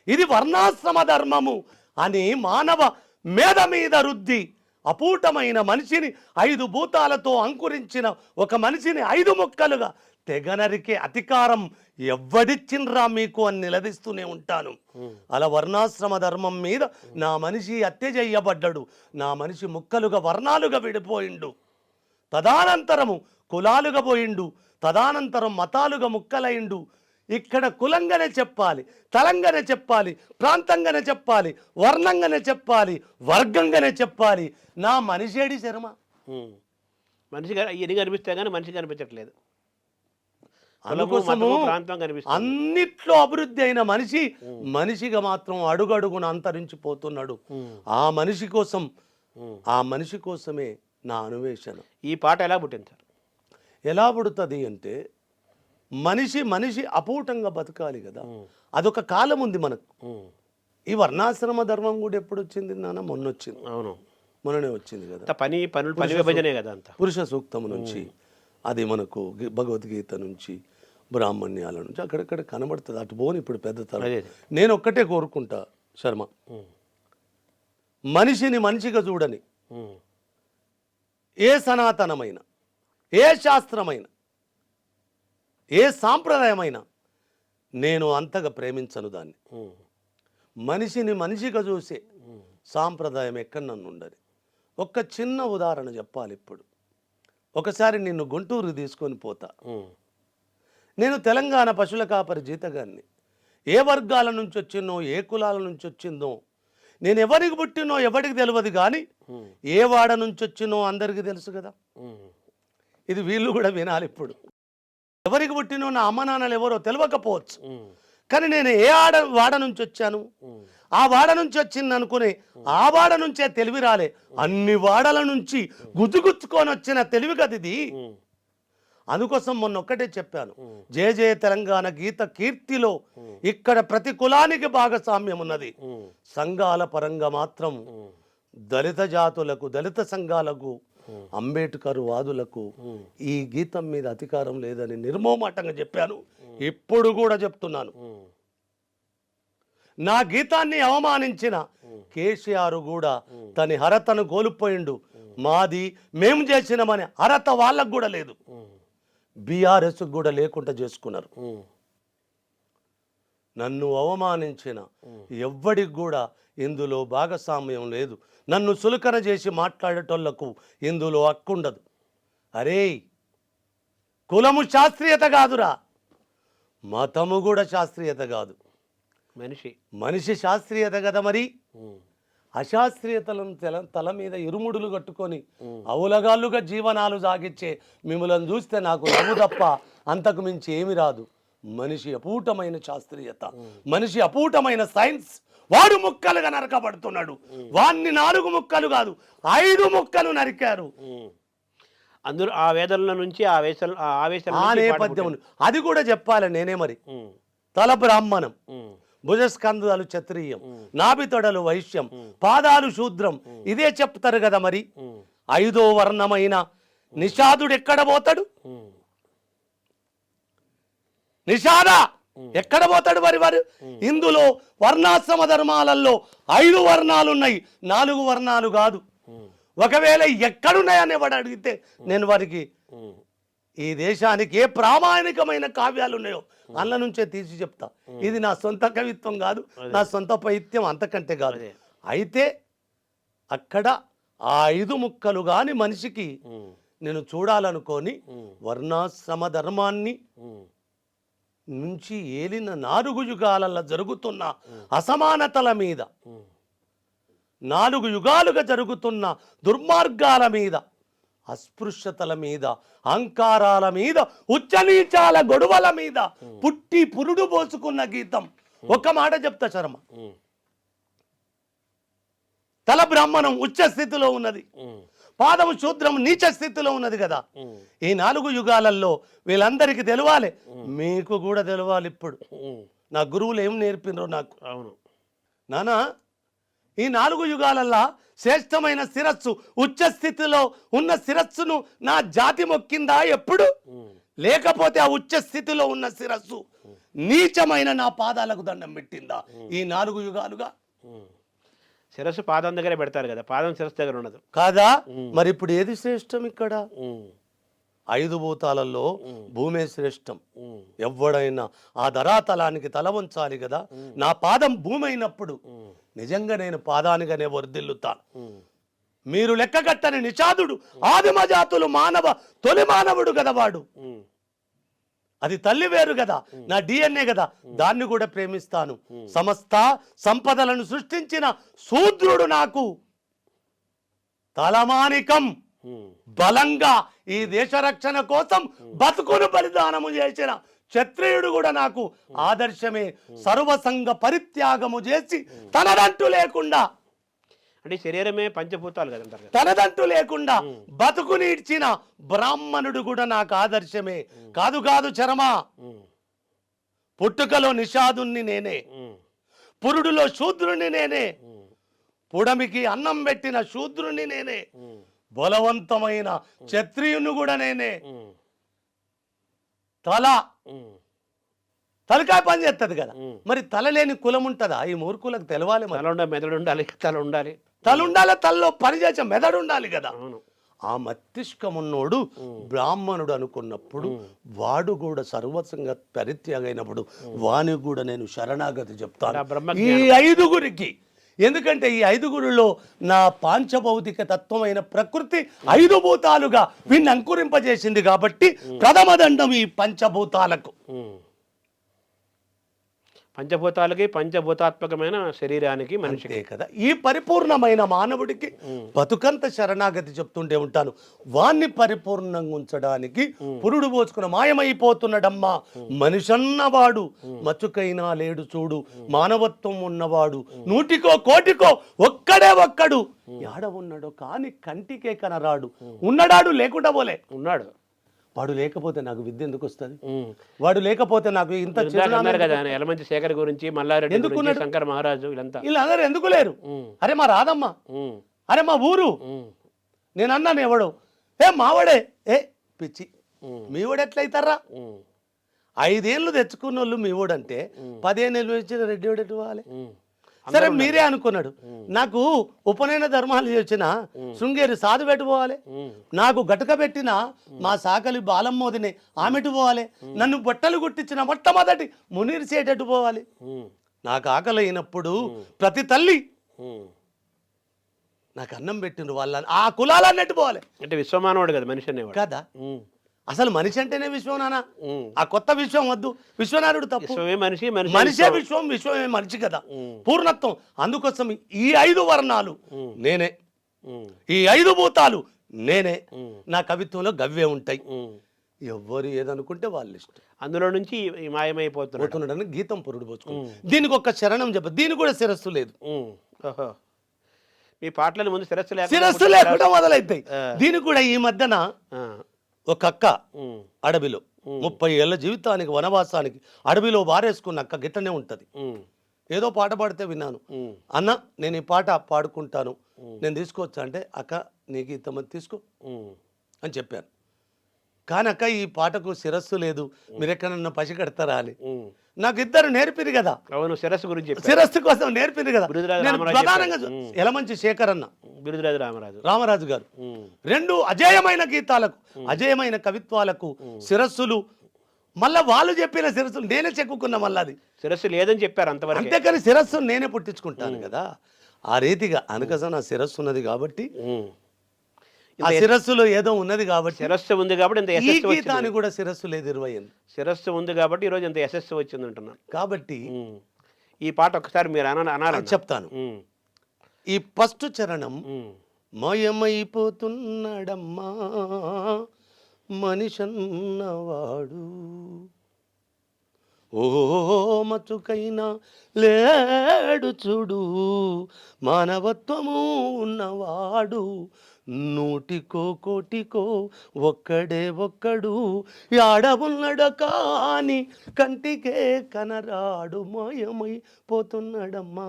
ఇది వర్ణాశ్రమ ధర్మము అని మానవ మేధ మీద రుద్ది అపూటమైన మనిషిని 5 భూతాలతో అంకురించిన ఒక మనిషిని 5 ముక్కలుగా తెగనరికే అధికారం ఎవ్వడిచ్చిండ్రా మీకు అని నిలదీస్తూనే ఉంటాను. అలా వర్ణాశ్రమ ధర్మం మీద నా మనిషి హత్య చెయ్యబడ్డాడు. నా మనిషి ముక్కలుగా వర్ణాలుగా విడిపోయిండు. తదానంతరము కులాలుగా పోయిండు. తదానంతరం మతాలుగా ముక్కలైండు. ఇక్కడ కులంగానే చెప్పాలి, తలంగానే చెప్పాలి, ప్రాంతంగానే చెప్పాలి, వర్ణంగానే చెప్పాలి, వర్గంగానే చెప్పాలి. నా మనిషేడి శర్మ మనిషి ఎన్ని కనిపిస్తే కానీ మనిషి కనిపించట్లేదు. అందుకోసము అన్నిట్లో అభివృద్ధి అయిన మనిషి మనిషిగా మాత్రం అడుగడుగున అంతరించిపోతున్నాడు. ఆ మనిషి కోసమే నా అన్వేషణ. ఈ పాట ఎలా పుట్టింది సార్? ఎలా పుడుతుంది అంటే మనిషి అపూటంగా బతకాలి కదా. అదొక కాలం ఉంది మనకు. ఈ వర్ణాశ్రమ ధర్మం కూడా ఎప్పుడు వచ్చింది నాన్న? మొన్న వచ్చింది. అవును, మొన్ననే వచ్చింది కదా. పని విభజనే కదా అంత. పురుష సూక్తం నుంచి అది మనకు భగవద్గీత నుంచి బ్రాహ్మణ్యాల నుంచి అక్కడక్కడ కనబడుతుంది. అటు పోని ఇప్పుడు పెద్ద తరం. నేను ఒక్కటే కోరుకుంటా శర్మ, మనిషిని మనిషిగా చూడని ఏ సనాతనమైన ఏ శాస్త్రమైన ఏ సాంప్రదాయమైనా నేను అంతగా ప్రేమించను దాన్ని. మనిషిని మనిషిగా చూసే సాంప్రదాయం ఎక్కడ నన్ను ఉండదు. ఒక్క చిన్న ఉదాహరణ చెప్పాలి. ఇప్పుడు ఒకసారి నిన్ను గుంటూరు తీసుకొని పోతా. నేను తెలంగాణ పశువుల కాపరి జీతగాన్ని. ఏ వర్గాల నుంచి వచ్చిందో ఏ కులాల నుంచి వచ్చిందో నేను ఎవరికి పుట్టినో ఎవరికి తెలియదు, కానీ ఏ వాడ నుంచి వచ్చినో అందరికీ తెలుసు కదా. ఇది వీళ్ళు కూడా వినాలి. ఇప్పుడు ఎవరికి పుట్టినో నా అమ్మ నాన్నలు ఎవరో తెలియకపోవచ్చు, కానీ నేను ఏ వాడ నుంచి వచ్చాను, ఆ వాడ నుంచి వచ్చింది అనుకుని ఆ వాడ నుంచే తెలివి రాలే. అన్ని వాడల నుంచి గుచ్చుకొని వచ్చిన తెలివి కదా ఇది. అందుకోసం మొన్న ఒక్కటే చెప్పాను, జయ జయ తెలంగాణ గీత కీర్తిలో ఇక్కడ ప్రతి కులానికి భాగస్వామ్యం ఉన్నది. సంఘాల పరంగా మాత్రం దళిత జాతులకు, దళిత సంఘాలకు, అంబేద్కర్ వాదులకు ఈ గీతం మీద అధికారం లేదని నిర్మోమాటంగా చెప్పాను. ఇప్పుడు కూడా చెప్తున్నాను. నా గీతాన్ని అవమానించిన కేసీఆర్ కూడా తన అర్హతను కోల్పోయిండు. మాది మేము చేసినామని అర్హత వాళ్ళకు కూడా లేదు. బీఆర్ఎస్ కూడా లేకుండా చేసుకున్నారు. నన్ను అవమానించిన ఎవ్వడికి కూడా ఇందులో భాగస్వామ్యం లేదు. నన్ను సులకన చేసి మాట్లాడేటోళ్లకు ఇందులో హక్కుండదు. అరే, కులము శాస్త్రీయత కాదురా, మతము కూడా శాస్త్రీయత కాదు. మనిషి శాస్త్రీయత కదా. మరి అశాస్త్రీయతలను తల మీద ఇరుముడులు కట్టుకొని అవులగాళ్ళుగా జీవనాలు సాగించే మిమ్మల్ని చూస్తే నాకు నవ్వు తప్ప అంతకు మించి ఏమి రాదు. మనిషి అపూటమైన శాస్త్రీయత, మనిషి అపూటమైన సైన్స్. వాడు ముక్కలుగా నరకబడుతున్నాడు. వాడిని 4 ముక్కలు కాదు 5 ముక్కలు నరికారు. అందరూ ఆ వేదనల నుంచి ఆ నేపథ్యం అది కూడా చెప్పాలి నేనే. మరి తల బ్రాహ్మణం భుజస్కంధాలు క్షత్రియం, నాభితొడలు వైశ్యం, పాదాలు శూద్రం. ఇదే చెప్తారు కదా మరి. 5వ వర్ణమైన నిషాదుడు ఎక్కడ పోతాడు? నిషాద ఎక్కడ పోతాడు వారు? ఇందులో వర్ణాశ్రమ ధర్మాలలో 5 వర్ణాలు ఉన్నాయి, 4 వర్ణాలు కాదు. ఒకవేళ ఎక్కడున్నాయని వాడు అడిగితే నేను వారికి ఈ దేశానికి ఏ ప్రామాణికమైన కావ్యాలు ఉన్నాయో అందులో నుంచే తీసి చెప్తా. ఇది నా సొంత కవిత్వం కాదు, నా సొంత పైత్యం అంతకంటే కాదు. అయితే అక్కడ ఆ 5 ముక్కలు గాని మనిషికి నేను చూడాలనుకొని వర్ణాశ్రమ ధర్మాన్ని నుంచి ఏలిన 4 యుగాలలో జరుగుతున్న అసమానతల మీద, 4 యుగాలుగా జరుగుతున్న దుర్మార్గాల మీద, అస్పృశ్యతల మీద, అహంకారాల మీద, ఉచ్చనీచాల గొడవల మీద పుట్టి పురుడు పోసుకున్న గీతం. ఒక మాట చెప్తా శర్మ, తల బ్రాహ్మణం ఉచ్చ స్థితిలో ఉన్నది, పాదము శూద్రం నీచ స్థితిలో ఉన్నది కదా. ఈ 4 యుగాలలో వీళ్ళందరికీ తెలవాలి, మీకు కూడా తెలవాలి. ఇప్పుడు నా గురువులు ఏం నేర్పినరో నాకు. అవును నానా, ఈ 4 యుగాలల్లా శ్రేష్టమైన శిరస్సు, ఉచ్చ స్థితిలో ఉన్న శిరస్సును నా జాతి మొక్కిందా ఎప్పుడు? లేకపోతే ఆ ఉచ్చ స్థితిలో ఉన్న శిరస్సు నీచమైన నా పాదాలకు దండం పెట్టిందా ఈ 4 యుగాలుగా? శిరస్సు పాదం దగ్గరే పెడతారు కదా, పాదం శిరస్సు దగ్గర ఉండదు కాదా? మరి ఇప్పుడు ఏది శ్రేష్టం ఇక్కడ? 5 భూతాలలో భూమే శ్రేష్టం. ఎవడైనా ఆ ధరాతలానికి తల వంచాలి కదా. నా పాదం భూమి అయినప్పుడు నిజంగా నేను పాదానిగానే వర్ధిల్లుతాను. మీరు లెక్కగట్టని నిషాదుడు ఆదిమ జాతులు మానవ తొలి మానవుడు కదా వాడు. అది తల్లి వేరు కదా, నా డిఎన్ఏ కదా, దాన్ని కూడా ప్రేమిస్తాను. సమస్త సంపదలను సృష్టించిన శూద్రుడు నాకు తలమానికం. బలంగా ఈ దేశ రక్షణ కోసం బతుకును బలిదానము చేసిన క్షత్రియుడు కూడా నాకు ఆదర్శమే. సర్వసంగ పరిత్యాగము చేసి తనదంటూ లేకుండా, అంటే శరీరమే పంచభూతాలు కదా, తనదంటూ లేకుండా బతుకుని ఇచ్చిన బ్రాహ్మణుడు కూడా నాకు ఆదర్శమే. కాదు కాదు చరమా, పుట్టుకలో నిషాదుని నేనే, పురుడులో శూద్రుని నేనే, పుడమికి అన్నం పెట్టిన శూద్రుని నేనే, బలవంతమైన క్షత్రియుని కూడా నేనే. తలకాయ పని చేస్తుంది కదా, మరి తల లేని కులం ఉంటుందా? ఈ మూర్ఖులకు తెలవాలి. మెదడు ఉండాలి, తల ఉండాలి, తలలో పని చేసే మెదడు ఉండాలి కదా. ఆ మస్తిష్కం ఉన్నోడు బ్రాహ్మణుడు అనుకున్నప్పుడు వాడు కూడా సర్వసంగ పరిత్యాగైనప్పుడు వానికి కూడా నేను శరణాగతి చెప్తాను ఈ 5గురికి. ఎందుకంటే ఈ 5గురిలో నా పాంచభౌతిక తత్వమైన ప్రకృతి 5 భూతాలుగా వీడిని అంకురింపజేసింది కాబట్టి ప్రథమ దండం ఈ పంచభూతాలకు. పంచభూతాలకి, పంచభూతాత్మకమైన శరీరానికి, మనిషికి కదా. ఈ పరిపూర్ణమైన మానవుడికి బతుకంత శరణాగతి చెప్తుంటే ఉంటాను. వాణ్ణి పరిపూర్ణంగా ఉంచడానికి పురుడు పోసుకున్న మాయమైపోతున్నాడమ్మా. మనిషన్నవాడు మచ్చుకైనా లేడు చూడు, మానవత్వం ఉన్నవాడు 100కో 1,00,000కో ఒక్కడు యాడ ఉన్నాడో కానీ కంటికే కనరాడు. ఉన్నడాడు లేకుండా పోలే ఉన్నాడు. వాడు లేకపోతే నాకు విద్య ఎందుకు వస్తుంది? వాడు లేకపోతే నాకు ఇంత ఎలమంచి శేఖర్ గురించి, మల్లారెడ్డి గురించి, శంకర్ మహారాజు, వీళ్ళందరూ ఎందుకు లేరు? అరే మా రాదమ్మ, అరే మా ఊరు, నేను అన్నాను ఎవడు, ఏ మావాడే, ఏ పిచ్చి మీవాడు ఎట్లయితారా? 5 ఏళ్ళు తెచ్చుకున్న వాళ్ళు మీవాడంటే 15 ఏళ్ళు ఇచ్చిన రెడ్డి వాడు ఎటు పోవాలి? సరే మీరే అనుకున్నాడు, నాకు ఉపనయన ధర్మాలు చేసిన శృంగేరి సాధు పెట్టుకోవాలి, నాకు గటక పెట్టిన మా సాకలి బాలమ్మోదిని ఆమెటు పోవాలి, నన్ను బట్టలు కుట్టించిన మొట్టమొదటి మునీర్ సేటట్టు పోవాలి. నాకు ఆకలి అయినప్పుడు ప్రతి తల్లి నాకు అన్నం పెట్టిండ్రు, వాళ్ళ ఆ కులాలన్నట్టు పోవాలి. అంటే విశ్వమానవుడు కదా మనిషి అనేవాడు కదా. అసలు మనిషి అంటేనే విశ్వం నాన్న, ఆ కొత్త విశ్వం వద్దు. విశ్వనాథుడు తప్పు, మనిషే విశ్వం, విశ్వమే మనిషి కదా, పూర్ణత్వం. అందుకోసం ఈ 5 వర్ణాలు నేనే, ఈ 5 భూతాలు నేనే. నా కవిత్వంలో గవ్వే ఉంటాయి. ఎవ్వరు ఏదనుకుంటే వాళ్ళు ఇష్టం. అందులో నుంచి మాయమైపోతున్నాడని గీతం పురుడు పోచుకుంది. దీనికి ఒక శరణం చెప్ప, దీనికి కూడా శిరస్సు లేదు. మీ పాటల ముందు శిరస్సు లేకుండా మొదలైతాయి. దీనికి కూడా ఈ మధ్యన ఒక అక్క అడవిలో 30 ఏళ్ల జీవితానికి వనవాసానికి అడవిలో వారేసుకున్న అక్క గిట్టనే ఉంటది. ఏదో పాట పాడితే విన్నాను. అన్న నేను ఈ పాట పాడుకుంటాను, నేను తీసుకోవచ్చా అంటే అక్క నీకు ఇంతమంది తీసుకో అని చెప్పాను. కానీ అక్క ఈ పాటకు శిరస్సు లేదు, మీరు ఎక్కడన్నా పసి కడతారా అని. నాకు ఇద్దరు నేర్పిరు కదా. అవును, శిరస్సు గురించి చెప్పారు. శిరస్సు కోసం నేర్పిరు కదా. బిరుదురాజు నేను రామరాజు ప్రధానంగా ఎలమంచి శేఖర్ అన్న, బిరుదురాజు రామరాజు గారు రెండు అజేయమైన గీతాలకు, అజేయమైన కవిత్వాలకు శిరస్సులు, మళ్ళా వాళ్ళు చెప్పిన శిరస్సులు నేనే చెక్కుకున్నా. మళ్ళీ అది శిరస్సు లేదని చెప్పారు అంతవరకు. అంతేకాని శిరస్సు నేనే పుట్టించుకుంటాను కదా. ఆ రీతిగా అనకస నా శిరస్సు ఉన్నది కాబట్టి, ఆ శిరస్సులో ఏదో ఉన్నది కాబట్టి, శిరస్సు ఉంది కాబట్టి ఇంత ఈ యశస్సు వచ్చింది. గీతాన్ని కూడా శిరస్సు లేదు 20 శిరస్సు ఉంది కాబట్టి ఈరోజు ఇంత యశస్సు వచ్చింది అంటున్నాను. కాబట్టి ఈ పాట ఒకసారి మీరు అనాలి. చెప్తాను. ఈ ఫస్ట్ చరణం మయమైపోతున్నాడమ్మా మనిషన్నవాడు, ఓ మచ్చుకైనా లేడు చూడు మానవత్వము ఉన్నవాడు, నూటికో కోటికో ఒక్కడు యాడ ఉన్నడు కాని కంటికే కనరాడు, మాయమైపోతున్నాడమ్మా.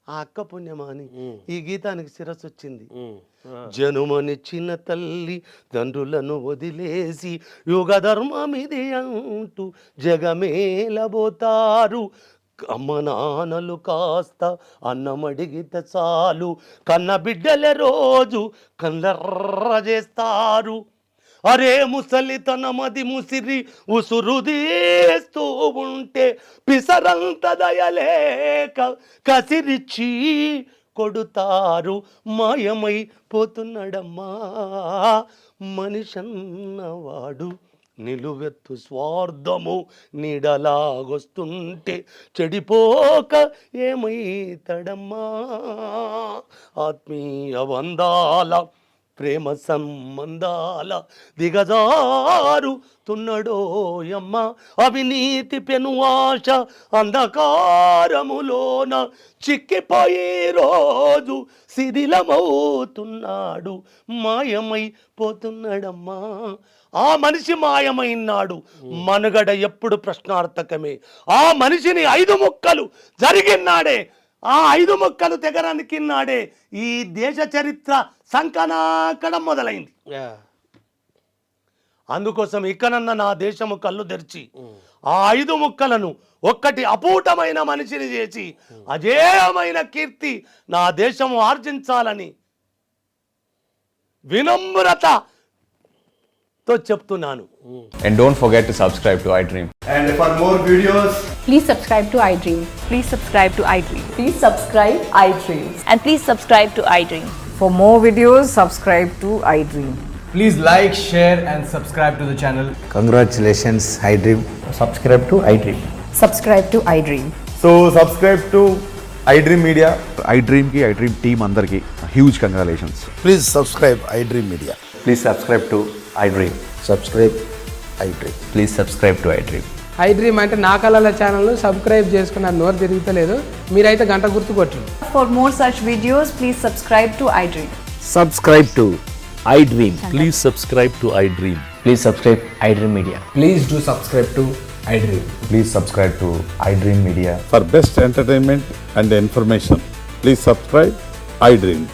ఆ అక్క పుణ్యమాని ఈ గీతానికి శిరస్సు వచ్చింది. జనుమనిచ్చిన తల్లి తండ్రులను వదిలేసి యుగ ధర్మమిది అంటూ జగమేలబోతారు, అమ్మ నాన్నలు కాస్త అన్నమడిగితే చాలు కన్న బిడ్డలే రోజు కళ్ళర్ర చేస్తారు. అరే ముసలితనమది ముసిరి ఉసురుదీస్తూ ఉంటే పిసరంత దయలేక కసిరిచ్చి కొడుతారు, మాయమైపోతున్నాడమ్మా మనిషన్నవాడు. నిలువెత్తు స్వార్థము నీడలాగొస్తుంటే చెడిపోక ఏమైతడమ్మా, ఆత్మీయ బంధాల ప్రేమ సంబంధాల దిగజారుతున్నడోయమ్మ, అవినీతి పెను ఆశ అంధకారములోన చిక్కిపోయి రోజు శిథిలమవుతున్నాడు, మాయమైపోతున్నాడమ్మా. ఆ మనిషి మాయమైనాడు, మనుగడ ఎప్పుడు ప్రశ్నార్థకమే. ఆ మనిషిని 5 ముక్కలు జరిగినాడే, ఆ 5 ముక్కలు తెగరానికి నాడే ఈ దేశ చరిత్ర సంకనాకడం మొదలైంది. అందుకోసం ఇక్కడన్న నా దేశము కళ్ళు తెరిచి ఆ 5 ముక్కలను ఒక్కటి అపూటమైన మనిషిని చేసి అజేయమైన కీర్తి నా దేశము ఆర్జించాలని వినమ్రతతో చెప్తున్నాను. And don't forget to subscribe to iDream. And for more videos, Please subscribe to iDream. Please subscribe to iDream. Please subscribe iDream. And please subscribe to iDream. For more videos, subscribe to iDream. please like, share and subscribe to the channel. Congratulations, iDream. Subscribe to iDream. Subscribe to iDream. So subscribe to iDream Media. iDream ki iDream team andarki huge congratulations. Please subscribe iDream Media. Please subscribe to iDream. Subscribe iDream. Please subscribe to iDream. iDream అంటే నా కళల ఛానల్ను subscribe చేసుకున్న నోరు తిరుగుతలేదు, మీరైతే గంట గుర్తు కొట్టండి. For more such videos, please subscribe to iDream. Subscribe to iDream. Please subscribe to iDream. Please subscribe iDream Media. Please do subscribe to iDream. Please subscribe to iDream Media. For best entertainment and information, please subscribe iDream.